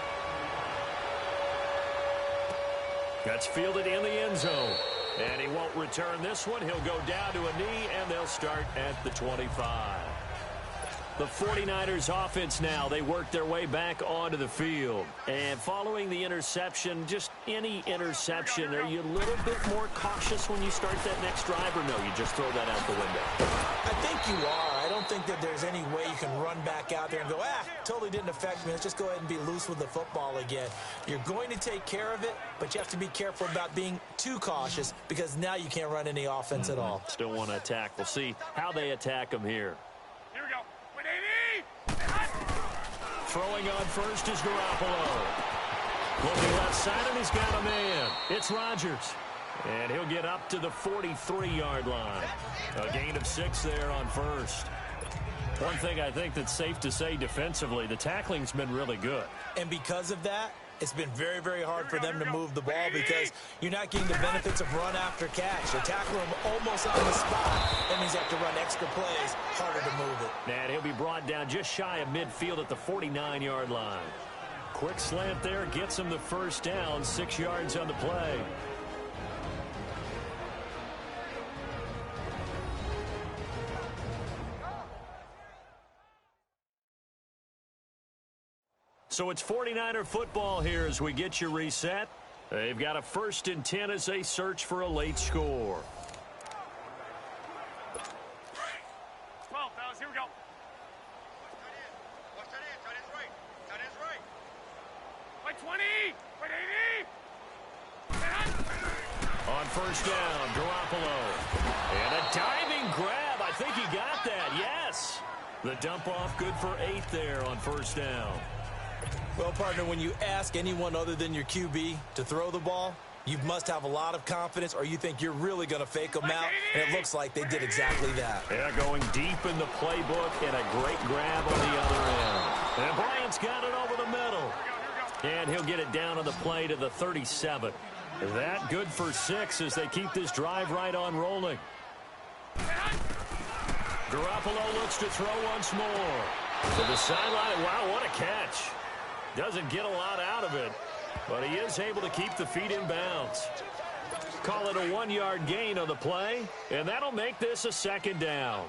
Speaker 2: That's fielded in the end zone. And he won't return this one. He'll go down to a knee, and they'll start at the 25. The 49ers offense now, they work their way back onto the field. And following the interception, just any interception, are you a little bit more cautious when you start that next drive, or no, you just throw that out the window?
Speaker 3: I think you are. I don't think that there's any way you can run back out there and go, totally didn't affect me. Let's just go ahead and be loose with the football again. You're going to take care of it, but you have to be careful about being too cautious because now you can't run any offense at all.
Speaker 2: Still want to attack. We'll see how they attack them here.
Speaker 1: Here we go.
Speaker 2: Throwing on first is Garoppolo. Looking left side, and he's got a man. It's Rodgers. And he'll get up to the 43-yard line. A gain of 6 there on first. One thing I think that's safe to say defensively, the tackling's been really good.
Speaker 3: And because of that, it's been very, very hard for them to move the ball because you're not getting the benefits of run after catch. You tackle him almost on the spot. That means you have to run extra plays, harder to move it.
Speaker 2: And he'll be brought down just shy of midfield at the 49-yard line. Quick slant there, gets him the first down, 6 yards on the play. So it's 49er football here as we get you reset. They've got a 1st and 10 as they search for a late score.
Speaker 1: 12, fellas, here we go.
Speaker 2: On first down, Garoppolo. And a diving grab. I think he got that. Yes. The dump off good for 8 there on first down.
Speaker 3: Well, partner, when you ask anyone other than your QB to throw the ball, you must have a lot of confidence or you think you're really going to fake them out, and it looks like they did exactly that.
Speaker 2: Yeah, going deep in the playbook and a great grab on the other end. And Bryant's got it over the middle. And he'll get it down on the play to the 37. That good for 6 as they keep this drive right on rolling. Garoppolo looks to throw once more. To the sideline. Wow, what a catch. Doesn't get a lot out of it, but he is able to keep the feet in bounds. Call it a 1-yard gain on the play, and that'll make this a second down.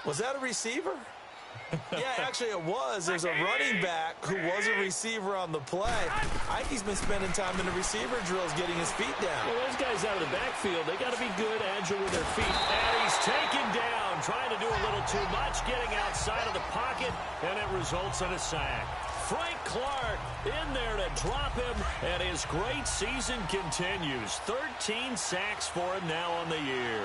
Speaker 3: Was that a receiver? Yeah, actually it was. There's a running back who was a receiver on the play. I think he's been spending time in the receiver drills getting his feet down.
Speaker 2: Well, those guys out of the backfield, they got to be good, agile with their feet. And he's taken down, trying to do a little too much, getting outside of the pocket, and it results in a sack. Frank Clark in there to drop him, and his great season continues. 13 sacks for him now on the year.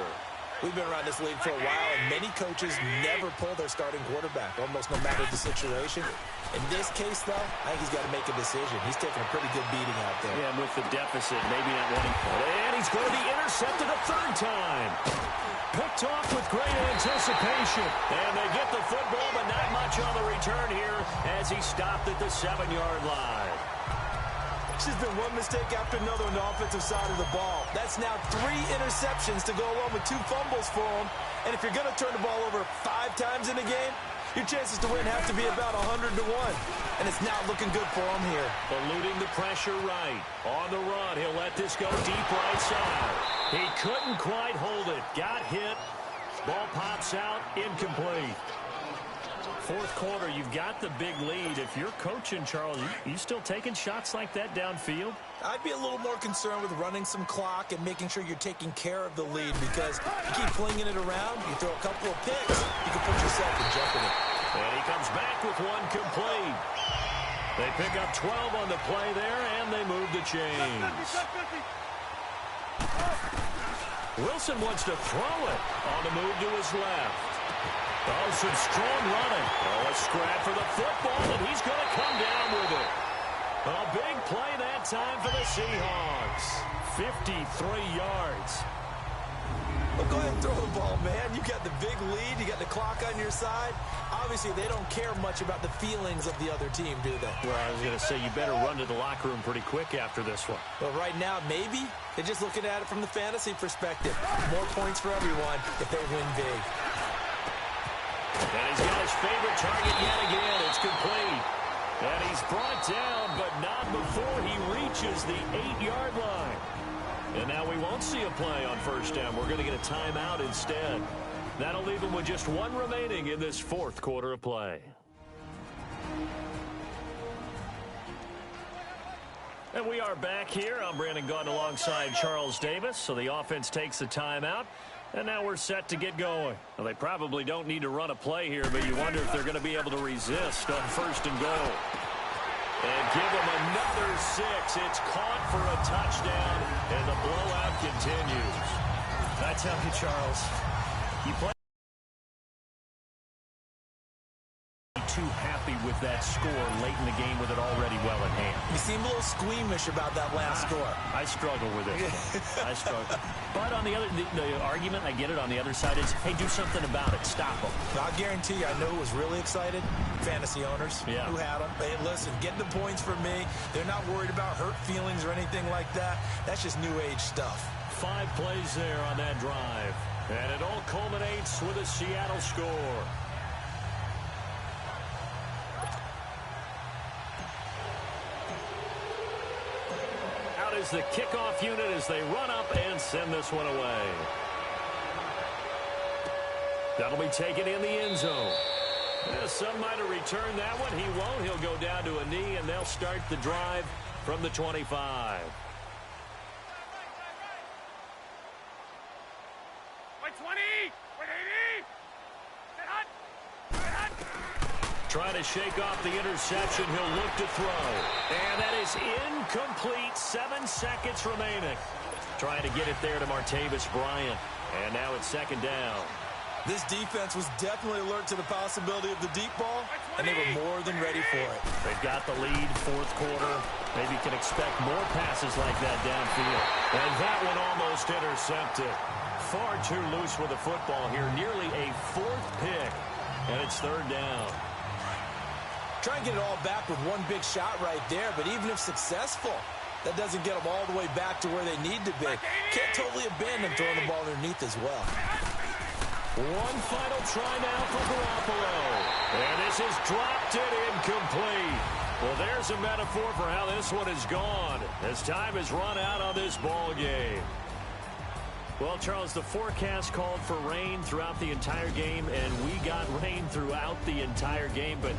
Speaker 3: We've been around this league for a while, and many coaches never pull their starting quarterback, almost no matter the situation. In this case, though, I think he's got to make a decision. He's taking a pretty good beating out there.
Speaker 2: Yeah, with the deficit, maybe not wanting. And he's going to be intercepted a third time. Picked off with great anticipation. And they get the football, but not much on the return here as he stopped at the 7-yard line.
Speaker 3: There's been one mistake after another on the offensive side of the ball. That's now 3 interceptions to go along with 2 fumbles for him. And if you're going to turn the ball over 5 times in a game, your chances to win have to be about 100 to 1. And it's not looking good for him here.
Speaker 2: Eluding the pressure right. On the run, he'll let this go deep right side. He couldn't quite hold it. Got hit. Ball pops out. Incomplete. Fourth quarter, you've got the big lead. If you're coaching, Charles, you still taking shots like that downfield?
Speaker 3: I'd be a little more concerned with running some clock and making sure you're taking care of the lead, because you keep flinging it around, you throw a couple of picks, you can put yourself in jeopardy.
Speaker 2: And he comes back with one complete. They pick up 12 on the play there, and they move the chains. Wilson wants to throw it on the move to his left. Oh, some strong running. Oh, a scrap for the football, and he's going to come down with it. A big play that time for the Seahawks. 53 yards.
Speaker 3: Well, go ahead and throw the ball, man. You got the big lead. You got the clock on your side. Obviously, they don't care much about the feelings of the other team, do they?
Speaker 2: Well, I was going to say, you better run to the locker room pretty quick after this one.
Speaker 3: Well, right now, maybe. They're just looking at it from the fantasy perspective. More points for everyone if they win big.
Speaker 2: And he's got his favorite target yet again. It's complete. And he's brought down, but not before he reaches the 8-yard line. And now we won't see a play on first down. We're going to get a timeout instead. That'll leave him with just 1 remaining in this fourth quarter of play. And we are back here. I'm Brandon Gaunt alongside Charles Davis. So the offense takes the timeout. And now we're set to get going. Well, they probably don't need to run a play here, but you wonder if they're going to be able to resist on first and goal. And give them another 6. It's caught for a touchdown, and the blowout continues. I tell you, Charles, you play too happy with that score late in the game with it already well in hand.
Speaker 3: You seem a little squeamish about that last score.
Speaker 2: I struggle with it. I struggle. But on the other, the argument, I get it, on the other side is, hey, do something about it. Stop them.
Speaker 3: I guarantee you, I know who was really excited. Fantasy owners who had them. Hey, listen, get the points for me. They're not worried about hurt feelings or anything like that. That's just new age stuff.
Speaker 2: 5 plays there on that drive. And it all culminates with a Seattle score. Is the kickoff unit as they run up and send this one away. That'll be taken in the end zone. Yeah, some might have returned that one. He won't. He'll go down to a knee, and they'll start the drive from the 25. Trying to shake off the interception. He'll look to throw. And that is incomplete. 7 seconds remaining. Trying to get it there to Martavis Bryant. And now it's second down.
Speaker 3: This defense was definitely alert to the possibility of the deep ball, and they were more than ready for it.
Speaker 2: They've got the lead, fourth quarter. Maybe can expect more passes like that downfield. And that one almost intercepted. Far too loose with the football here. Nearly a 4th pick. And it's third down.
Speaker 3: Try and get it all back with one big shot right there, but even if successful, that doesn't get them all the way back to where they need to be. Can't totally abandon throwing the ball underneath as well.
Speaker 2: One final try now for Garoppolo. And this is dropped it incomplete. Well, there's a metaphor for how this one is gone as time has run out on this ball game. Well, Charles, the forecast called for rain throughout the entire game, and we got rain throughout the entire game. But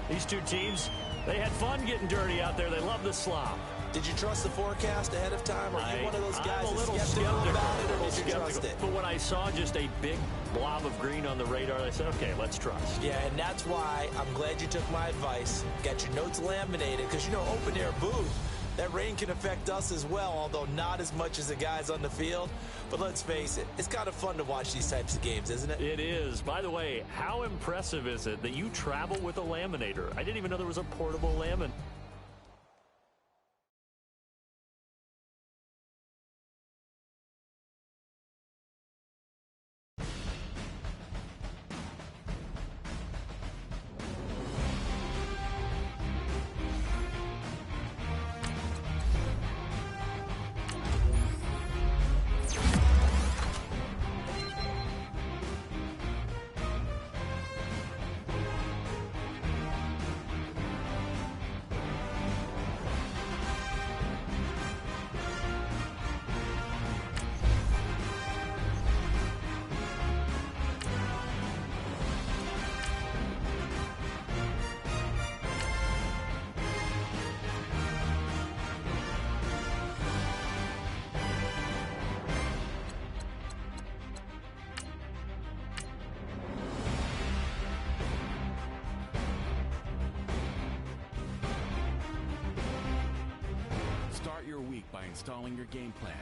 Speaker 2: these two teams, they had fun getting dirty out there. They love the slop.
Speaker 3: Did you trust the forecast ahead of time? Are you one of those guys
Speaker 2: I'm a little
Speaker 3: that's skeptical about it, or did you trust it?
Speaker 2: But when I saw just a big blob of green on the radar, I said, okay, let's trust.
Speaker 3: Yeah, and that's why I'm glad you took my advice. Got your notes laminated, because, you know, open air booth, that rain can affect us as well, although not as much as the guys on the field. But let's face it, it's kind of fun to watch these types of games, isn't it?
Speaker 2: It is. By the way, how impressive is it that you travel with a laminator? I didn't even know there was a portable laminator.
Speaker 5: Start your week by installing your game plan.